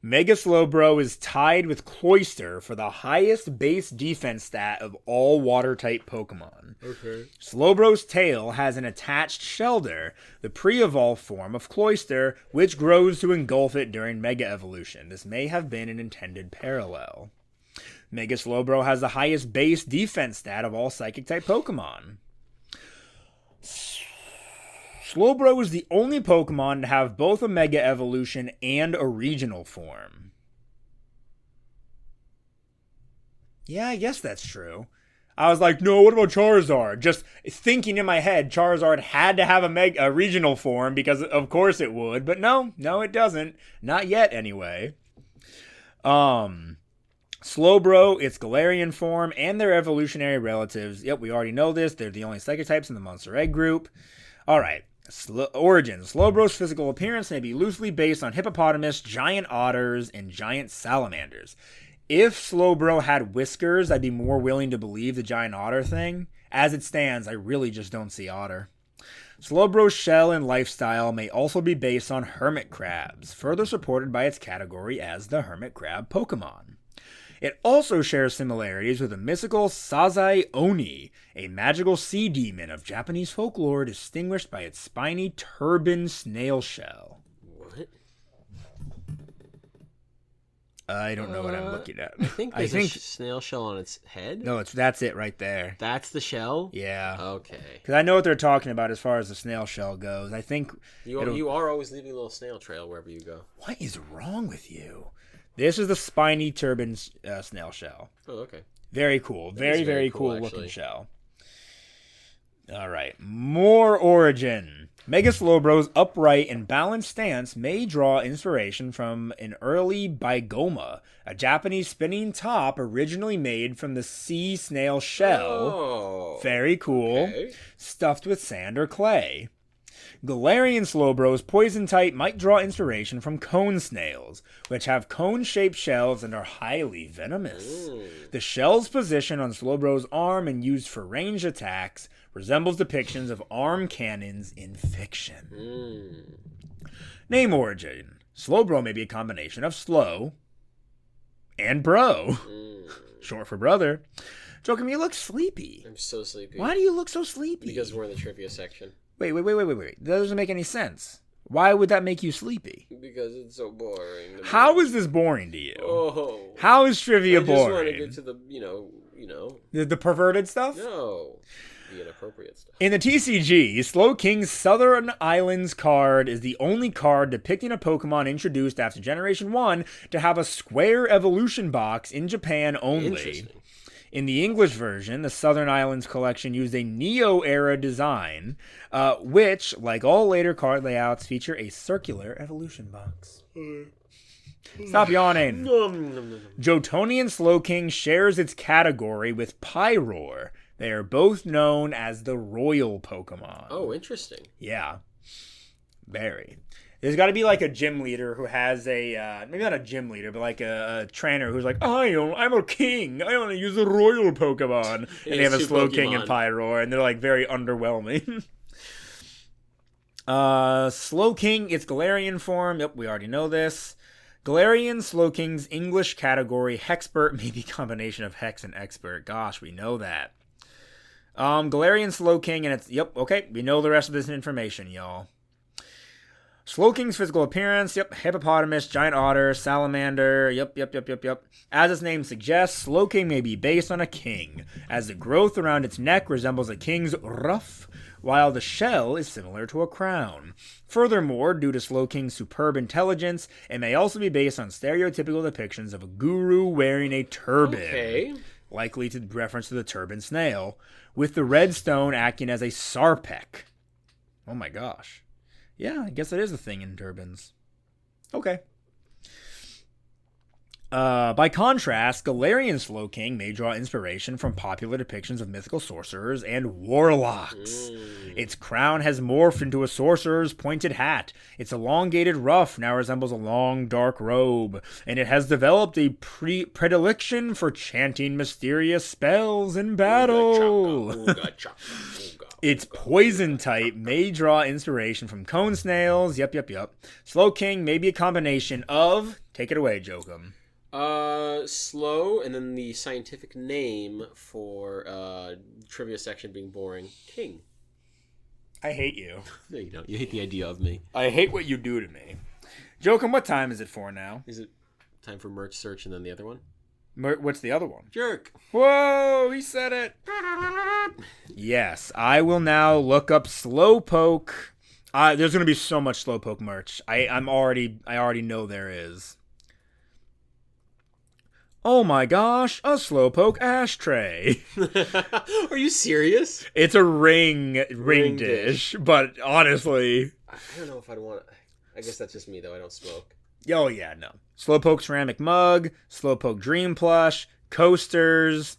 Mega Slowbro is tied with Cloyster for the highest base defense stat of all water-type Pokemon. Okay. Slowbro's tail has an attached Shelder, the pre-evolved form of Cloyster, which grows to engulf it during Mega Evolution. This may have been an intended parallel. Mega Slowbro has the highest base defense stat of all Psychic-type Pokemon. Slowbro is the only Pokemon to have both a Mega Evolution and a regional form. Yeah, I guess that's true. I was like, no, what about Charizard? Just thinking in my head, Charizard had to have a regional form because of course it would. But no, it doesn't. Not yet, anyway. Slowbro, its Galarian form, and their evolutionary relatives. Yep, we already know this. They're the only Psychic types in the Monster Egg group. Alright. Origin. Slowbro's physical appearance may be loosely based on hippopotamus, giant otters, and giant salamanders. If Slowbro had whiskers, I'd be more willing to believe the giant otter thing. As it stands, I really just don't see otter. Slowbro's shell and lifestyle may also be based on hermit crabs, further supported by its category as the hermit crab Pokemon. It also shares similarities with the mythical Sazai Oni, a magical sea demon of Japanese folklore distinguished by its spiny turban snail shell. What? I don't know what I'm looking at. I think there's a snail shell on its head. No, that's it right there. That's the shell? Yeah. Okay. Because I know what they're talking about as far as the snail shell goes. I think you are always leaving a little snail trail wherever you go. What is wrong with you? This is the spiny turban snail shell. Oh, okay. Very cool. Very cool actually. looking shell. All right. More origin. Mega Slowbro's upright and balanced stance may draw inspiration from an early Bigoma, a Japanese spinning top originally made from the sea snail shell. Oh. Very cool. Okay. Stuffed with sand or clay. Galarian Slowbro's poison type might draw inspiration from cone snails, which have cone-shaped shells and are highly venomous. The shell's position on Slowbro's arm and used for ranged attacks resembles depictions of arm cannons in fiction. Name origin. Slowbro may be a combination of slow and bro. Short for brother. Joachim, you look sleepy. I'm so sleepy. Why do you look so sleepy? Because we're in the trivia section. Wait. That doesn't make any sense. Why would that make you sleepy? Because it's so boring. How is this boring to you? Oh. How is trivia I just boring? want to get to the, you know. The perverted stuff? No. The inappropriate stuff. In the TCG, Slowking's Southern Islands card is the only card depicting a Pokemon introduced after Generation 1 to have a square evolution box in Japan only. Interesting. In the English version, the Southern Islands collection used a Neo-era design, which, like all later card layouts, feature a circular evolution box. Stop yawning. Jotonian Slowking shares its category with Pyroar. They are both known as the Royal Pokemon. Oh, interesting. Yeah. Very. There's got to be like a gym leader who has a, maybe not a gym leader, but like a trainer who's like, I'm a king. I want to use a royal Pokemon. And they have a Slowking and Pyroar, and they're like very underwhelming. Slowking, its Galarian form. Yep, we already know this. Galarian Slowking's English category, Hexpert, maybe a combination of Hex and Expert. Gosh, we know that. Galarian Slowking, and it's, yep, okay, we know the rest of this information, y'all. Slowking's physical appearance, yep, hippopotamus, giant otter, salamander, yep. As its name suggests, Slowking may be based on a king, as the growth around its neck resembles a king's ruff, while the shell is similar to a crown. Furthermore, due to Slowking's superb intelligence, it may also be based on stereotypical depictions of a guru wearing a turban, likely to reference to the turban snail, with the red stone acting as a sarpek. Oh my gosh. Yeah, I guess it is a thing in turbans. Okay. By contrast, Galarian Slowking may draw inspiration from popular depictions of mythical sorcerers and warlocks. Its crown has morphed into a sorcerer's pointed hat. Its elongated ruff now resembles a long, dark robe, and it has developed a predilection for chanting mysterious spells in battle. Its poison type may draw inspiration from cone snails. Yep. Slowking may be a combination of... Take it away, Joachim. Slow, and then the scientific name for trivia section being boring. King. I hate you. No, you don't. You hate the idea of me. I hate what you do to me. Joachim, what time is it for now? Is it time for merch search and then the other one? What's the other one? Jerk. Whoa, he said it. Yes, I will now look up Slowpoke. There's going to be so much Slowpoke merch. I already know there is. Oh my gosh, a Slowpoke ashtray. Are you serious? It's a ring dish, but honestly... I don't know if I'd want to... I guess that's just me, though. I don't smoke. Oh, yeah, no. Slowpoke ceramic mug, Slowpoke dream plush, coasters,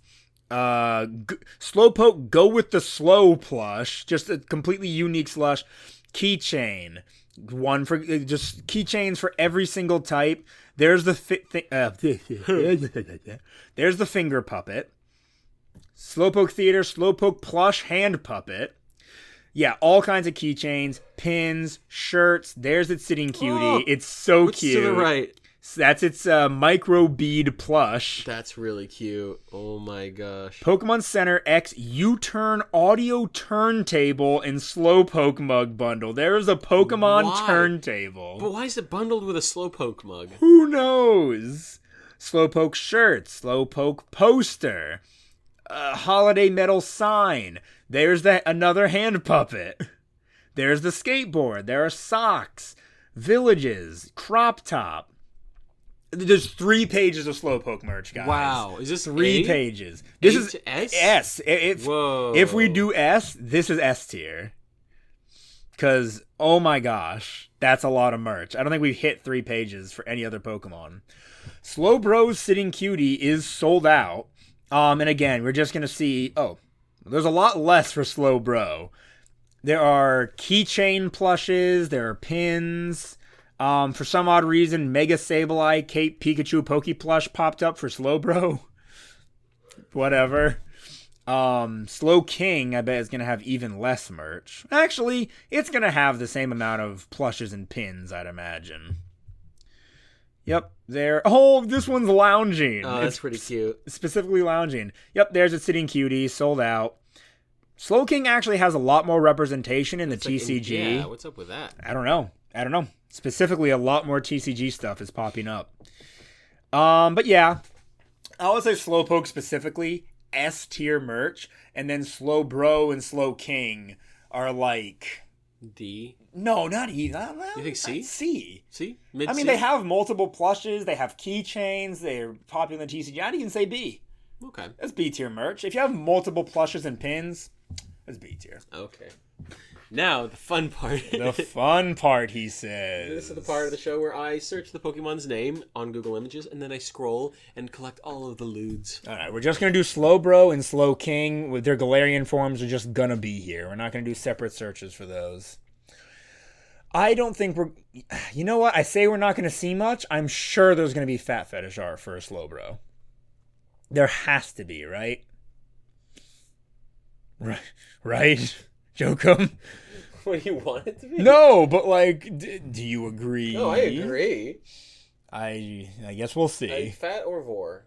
Slowpoke go with the slow plush, just a completely unique slush, keychain, one for just keychains for every single type. There's the there's the finger puppet, Slowpoke theater, Slowpoke plush hand puppet. Yeah, all kinds of keychains, pins, shirts. There's its sitting cutie. Oh, it's so what's cute. to the right? That's its micro bead plush. That's really cute. Oh my gosh. Pokemon Center X U-Turn audio turntable and Slowpoke mug bundle. There's a Pokemon Why? turntable. But why is it bundled with a Slowpoke mug? Who knows? Slowpoke shirt, Slowpoke poster, holiday metal sign. There's another hand puppet. There's the skateboard. There are socks, villages, crop top. There's 3 pages of Slowpoke merch, guys. Wow. Is this 3 A? pages. This A is to S? S. Whoa. If we do S, this is S tier. Because, oh my gosh, that's a lot of merch. I don't think we've hit 3 pages for any other Pokemon. Slowbro's Sitting Cutie is sold out. And again, we're just going to see... Oh, there's a lot less for Slowbro. There are keychain plushes. There are pins... for some odd reason, Mega Sableye Cape Pikachu Poke Plush popped up for Slowbro. Whatever. Slowking, I bet, is going to have even less merch. Actually, it's going to have the same amount of plushes and pins, I'd imagine. Yep, there. Oh, this one's lounging. Oh, that's pretty cute. Specifically lounging. Yep, there's a Sitting Cutie, sold out. Slowking actually has a lot more representation in the TCG. Yeah, what's up with that? I don't know. Specifically, a lot more TCG stuff is popping up. But yeah, I would say Slowpoke specifically, S tier merch, and then Slowbro and Slowking are like D. No, not E. You think C? C. C? Mid-C? I mean, they have multiple plushes. They have keychains. They're popular in the TCG. I'd even say B. Okay. That's B tier merch. If you have multiple plushes and pins, that's B tier. Okay. Now, the fun part. The fun part, he says. This is the part of the show where I search the Pokemon's name on Google Images, and then I scroll and collect all of the lewds. All right, we're just going to do Slowbro and Slowking. With their Galarian forms are just going to be here. We're not going to do separate searches for those. I don't think we're... You know what? I say we're not going to see much. I'm sure there's going to be Fat Fetish art for a Slowbro. There has to be, right? Right? Jokum? What do you want it to be? No, but like, do you agree? No, I agree. I guess we'll see. Fat or Vor?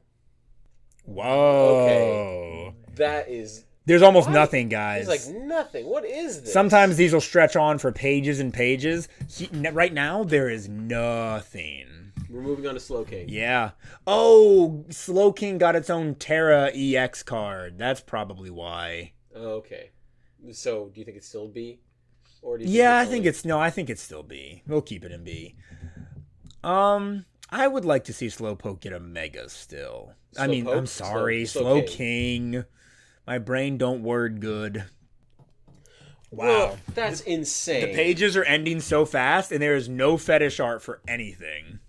Whoa. Okay. That is... There's almost nothing, guys. There's like nothing. What is this? Sometimes these will stretch on for pages and pages. Right now, there is nothing. We're moving on to Slowking. Yeah. Oh, Slowking got its own Terra EX card. That's probably why. Okay. So, do you think it's still B? Or do you Yeah, I think it's still B. We'll keep it in B. I would like to see Slowpoke get a Mega still. I mean, I'm sorry, Slowking. My brain don't word good. Wow. Well, that's insane. The pages are ending so fast, and there is no fetish art for anything.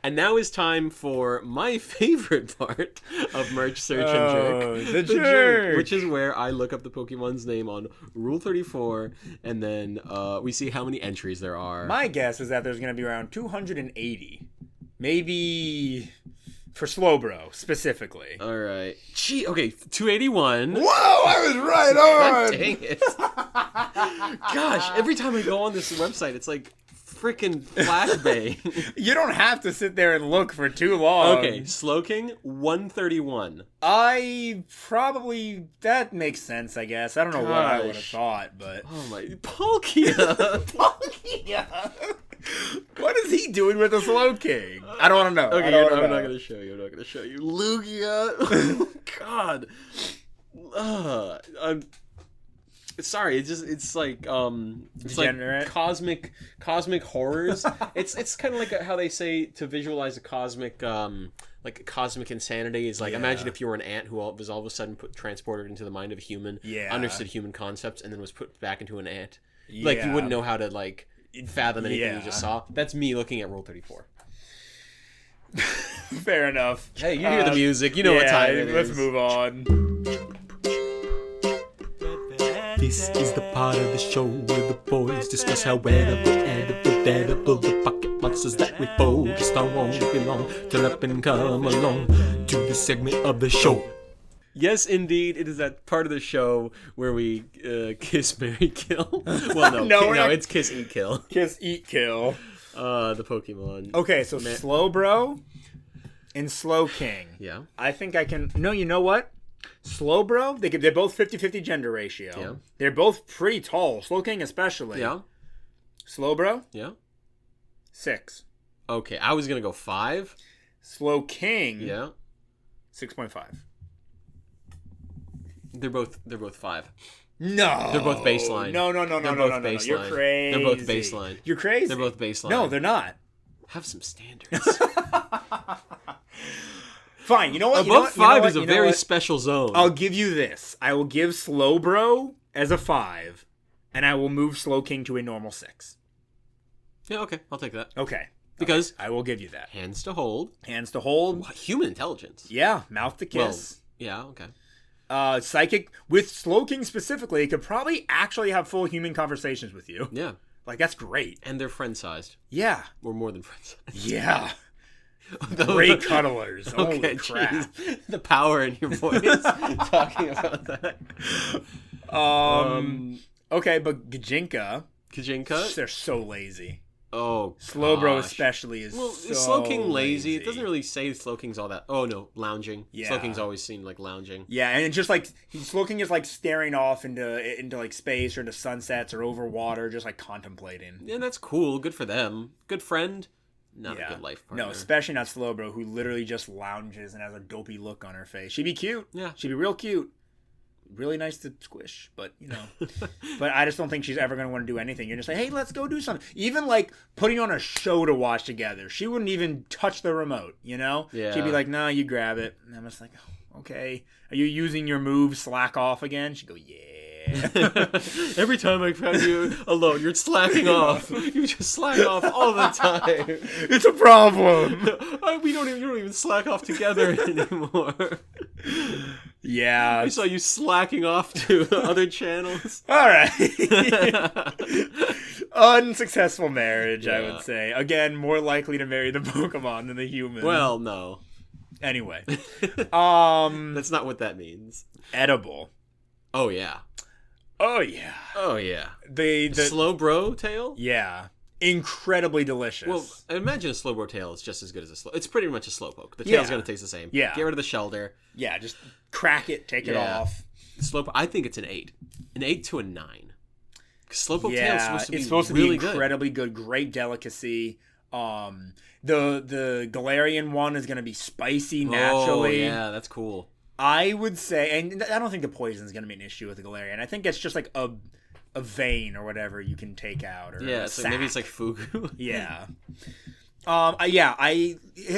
And now is time for my favorite part of Merch Search and Jerk. The jerk! Which is where I look up the Pokemon's name on Rule 34, and then we see how many entries there are. My guess is that there's going to be around 280. Maybe for Slowbro, specifically. All right. Gee, okay, 281. Whoa, I was right on! God dang it. Gosh, every time I go on this website, it's like freaking flashbang. You don't have to sit there and look for too long. Okay, Slowking, 131. That makes sense, I guess. I don't know what I would have thought, but... Oh my... Palkia! Palkia! What is he doing with the Slowking? I don't want to know. Okay, I'm not going to show you. Lugia! Oh, God. I'm... Sorry, it's like Degenerate. cosmic horrors. it's kind of like how they say to visualize a cosmic like cosmic insanity is like, Yeah. imagine if you were an ant who was all of a sudden transported into the mind of a human, Yeah. understood human concepts, and then was put back into an ant. Like, you wouldn't know how to, like, fathom anything you just saw. That's me looking at Rule 34. Fair enough. Hey, you hear the music. You know what time it is. Let's move on. This is the part of the show where the boys discuss how edible the pocket monsters that we focused on won't belong. Turn up and come along to the segment of the show. Yes, indeed. It is that part of the show where we kiss, marry, kill. Well, no, it's kiss, eat, kill. Kiss, eat, kill. The Pokemon. Okay, so Slowbro and Slowking. Yeah. I think I can... No, you know what? Slowbro, they're both 50-50 gender ratio. Yeah. They're both pretty tall. Slowking especially. Yeah. Slowbro, Yeah. 6. Okay, I was gonna go 5. Slowking, Yeah. 6.5. They're both 5. No. They're both baseline. No. They're both No. baseline. You're crazy. They're both baseline. You're crazy. They're both baseline. No, they're not. Have some standards. Fine. You know what? Above 5 is a very special zone. I'll give you this. I will give Slowbro as a 5, and I will move Slowking to a normal 6. Yeah, okay, I'll take that. Okay. Because I will give you that. hands to hold, Hands to hold. human intelligence. Yeah. Mouth to kiss. Well, yeah, okay. Psychic. With Slowking specifically, it could probably actually have full human conversations with you. Yeah, Like, that's great. and they're friend-sized, Yeah. or more than friend-sized. Yeah. Great cuddlers. Holy Okay, crap. jeez. The power in your voice talking about that. Okay, but Gajinka, Kajinka? they're so lazy. Oh, Slowbro gosh. especially is Well, so is Slowking lazy? It doesn't really say Slowking's all that. Oh, no, lounging. Yeah. Slowking's always seemed like lounging. Yeah, and it's just like Slowking is like staring off into like space or into sunsets or over water, just like contemplating. Yeah, that's cool. Good for them. Good friend. Not a good life partner. No, especially not Slowbro, who literally just lounges and has a dopey look on her face. She'd be cute. Yeah. She'd be real cute. Really nice to squish, but you know. But I just don't think she's ever going to want to do anything. You're just like, hey, let's go do something. Even like putting on a show to watch together. She wouldn't even touch the remote, you know? Yeah. She'd be like, nah, you grab it. And I'm just like, oh, okay. Are you using your move slack off again? She'd go, yeah. Every time I find you alone, you're slacking off. You just slack off all the time. It's a problem. You don't even slack off together anymore. Yeah. I saw you slacking off to other channels. All right. Unsuccessful marriage, I Yeah. would say. Again, more likely to marry the Pokemon than the human. Well, no. Anyway. That's not what that means. Edible. Oh, yeah. Oh, yeah. Oh, yeah. The Slowbro tail? Yeah. Incredibly delicious. Well, I imagine a Slowbro tail is just as good as a slow. It's pretty much a slowpoke. The tail's Yeah. going to taste the same. Yeah. Get rid of the shelter. yeah, just crack it, take it Yeah. off. Slowpoke, I think it's an 8. An 8 to a 9. 'Cause Slowpoke tail is Yeah, supposed to be really be incredibly good. Great delicacy. The Galarian one is going to be spicy naturally. Oh, yeah, that's cool. I would say, and I don't think the poison is going to be an issue with the Galarian. I think it's just like a vein or whatever you can take out. Or Yeah, a so maybe it's sac. like Fugu. Yeah. Yeah, I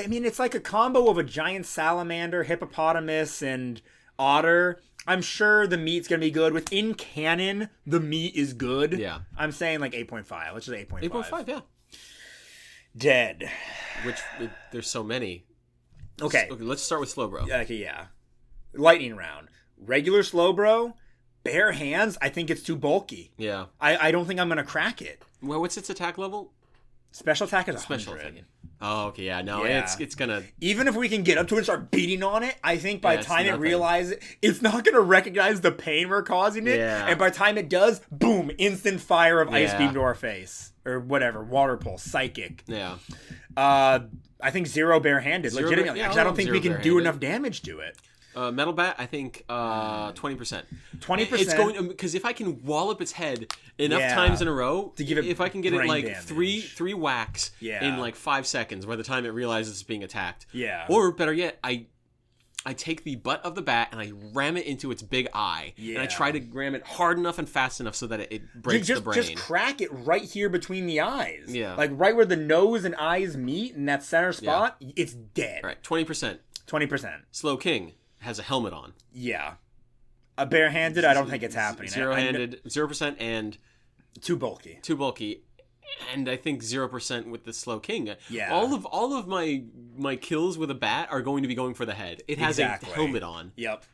mean, it's like a combo of a giant salamander, hippopotamus, and otter. I'm sure the meat's going to be good. Within canon, the meat is good. Yeah. I'm saying like 8.5. Let's just 8.5. 8.5, yeah. Dead. There's so many. Okay. Let's start with Slowbro. Okay, yeah. Lightning round. Regular Slowbro, bare hands, I think it's too bulky. Yeah. I don't think I'm going to crack it. Well, what's its attack level? Special attack is 100. Special attack. Oh, okay, yeah. No, Yeah. it's gonna... Even if we can get up to it and start beating on it, I think by Yeah, the it's time it nothing. realizes it's not going to recognize the pain we're causing it. Yeah. And by the time it does, boom, instant fire of ice Yeah. beam to our face. Or whatever, water pulse, psychic. Yeah. I think zero barehanded, Zero legitimately. yeah, Because I I'll don't think zero we can do barehanded. enough damage to it. Metal Bat, I think 20%. 20%. It's going because if I can wallop its head enough Yeah. times in a row, To give it if I can get it brain like damage. three whacks Yeah. in like 5 seconds by the time it realizes it's being attacked. Yeah. Or better yet, I I take the butt of the bat and I ram it into its big eye. Yeah. And I try to ram it hard enough and fast enough so that it breaks the brain. Just crack it right here between the eyes. Yeah. Like right where the nose and eyes meet in that center spot, it's dead. All right, 20%. 20%. Slowking has a helmet on. Yeah. A barehanded, I don't think it's happening. Zero-handed, 0% and... Too bulky. Too bulky. And I think 0% with the Slowking. Yeah. All of my kills with a bat are going to be going for the head. It has a helmet on. Yep.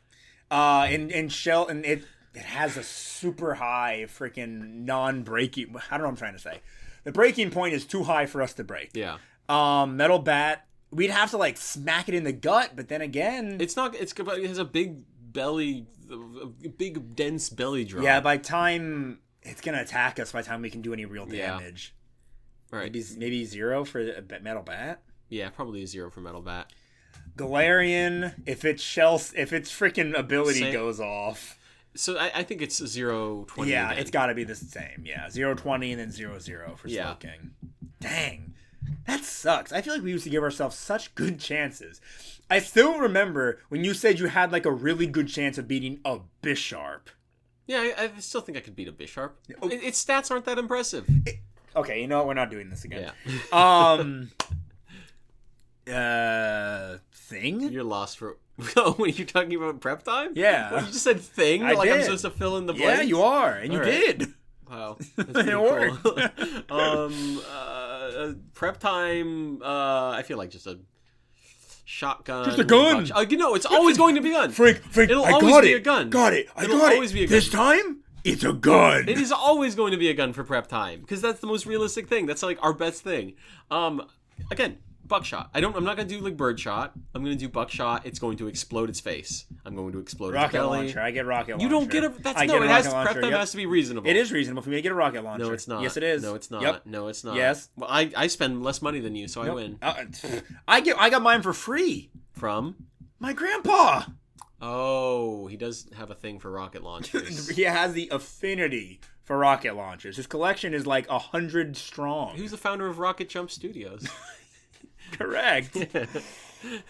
And it has a super high freaking non-breaking. I don't know what I'm trying to say. The breaking point is too high for us to break. Yeah. Metal bat. We'd have to like smack it in the gut, but then again, it has a big belly, a big dense belly drop. Yeah. By time. It's going to attack us by the time we can do any real damage. Yeah. Right. Maybe 0 for a metal bat? Yeah, probably a 0 for metal bat. Galarian, if its freaking ability goes off. So I think it's 0-20. Yeah, it's got to be the same. Yeah, 0-20 and then 0-0 for Slowking. Dang. That sucks. I feel like we used to give ourselves such good chances. I still remember when you said you had like a really good chance of beating a Bisharp. Yeah, I still think I could beat a Bisharp. Its stats aren't that impressive. Okay, you know what? We're not doing this again. Yeah. Thing? You're lost for... Oh, when you're talking about prep time? Yeah. Well, you just said thing? I like did. I'm supposed to fill in the blanks? Yeah, you are. And you did. Wow. That's pretty cool. Prep time, I feel like just a... shotgun. Just a gun. It's always going to be a gun. Frank, it'll I always got be it. a gun. Got it. It'll always be a gun. This time, it's a gun. It is always going to be a gun for prep time because that's the most realistic thing. That's like our best thing. Again, buckshot. I'm not going to do like birdshot. I'm going to do buckshot. It's going to explode its face. I'm going to explode its belly. Rocket launcher. I get rocket launcher. You don't get a... Prep time has to be reasonable. It is reasonable for me to get a rocket launcher. No, it's not. Yes, it is. No, it's not. Yep. No, it's not. Yes. Well, I spend less money than you, so I win. I got mine for free. From? My grandpa. Oh, he does have a thing for rocket launchers. He has the affinity for rocket launchers. His collection is like 100 strong. He was the founder of Rocket Jump Studios. Correct. Yeah.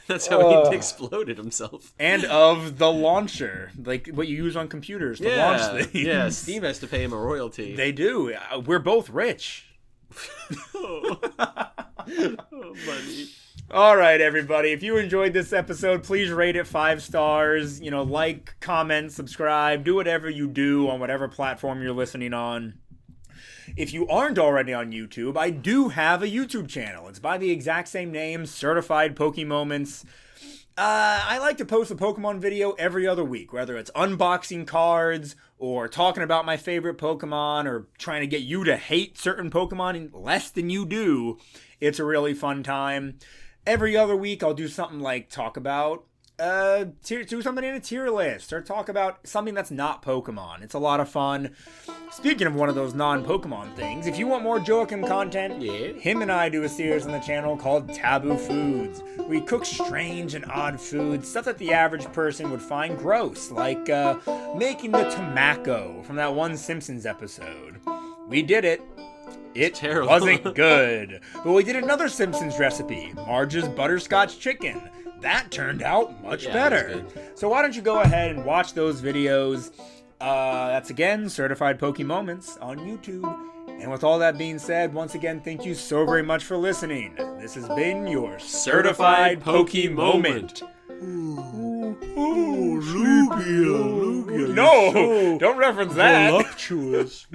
That's how he exploded himself. And of the launcher, like what you use on computers to launch things. Yeah, Steam has to pay him a royalty. They do. We're both rich. Oh, money. All right, everybody. If you enjoyed this episode, please rate it 5 stars. Like, comment, subscribe, do whatever you do on whatever platform you're listening on. If you aren't already on YouTube, I do have a YouTube channel. It's by the exact same name, Certified Pokemoments. I like to post a Pokemon video every other week, whether it's unboxing cards or talking about my favorite Pokemon or trying to get you to hate certain Pokemon less than you do. It's a really fun time. Every other week, I'll do something like talk about, do something in a tier list or talk about something that's not Pokemon. It's a lot of fun. Speaking of one of those non-Pokemon things, if you want more Joachim content, him and I do a series on the channel called Taboo Foods. We cook strange and odd foods, stuff that the average person would find gross, like making the tobacco from that one Simpsons episode. We did it. It wasn't good. But we did another Simpsons recipe, Marge's butterscotch chicken. That turned out much better. So why don't you go ahead and watch those videos. That's again, Certified Pokemoments on YouTube. And with all that being said, once again, thank you so very much for listening. This has been your Certified Pokemoment. Oh, Lugia. No, don't reference that. Voluptuous.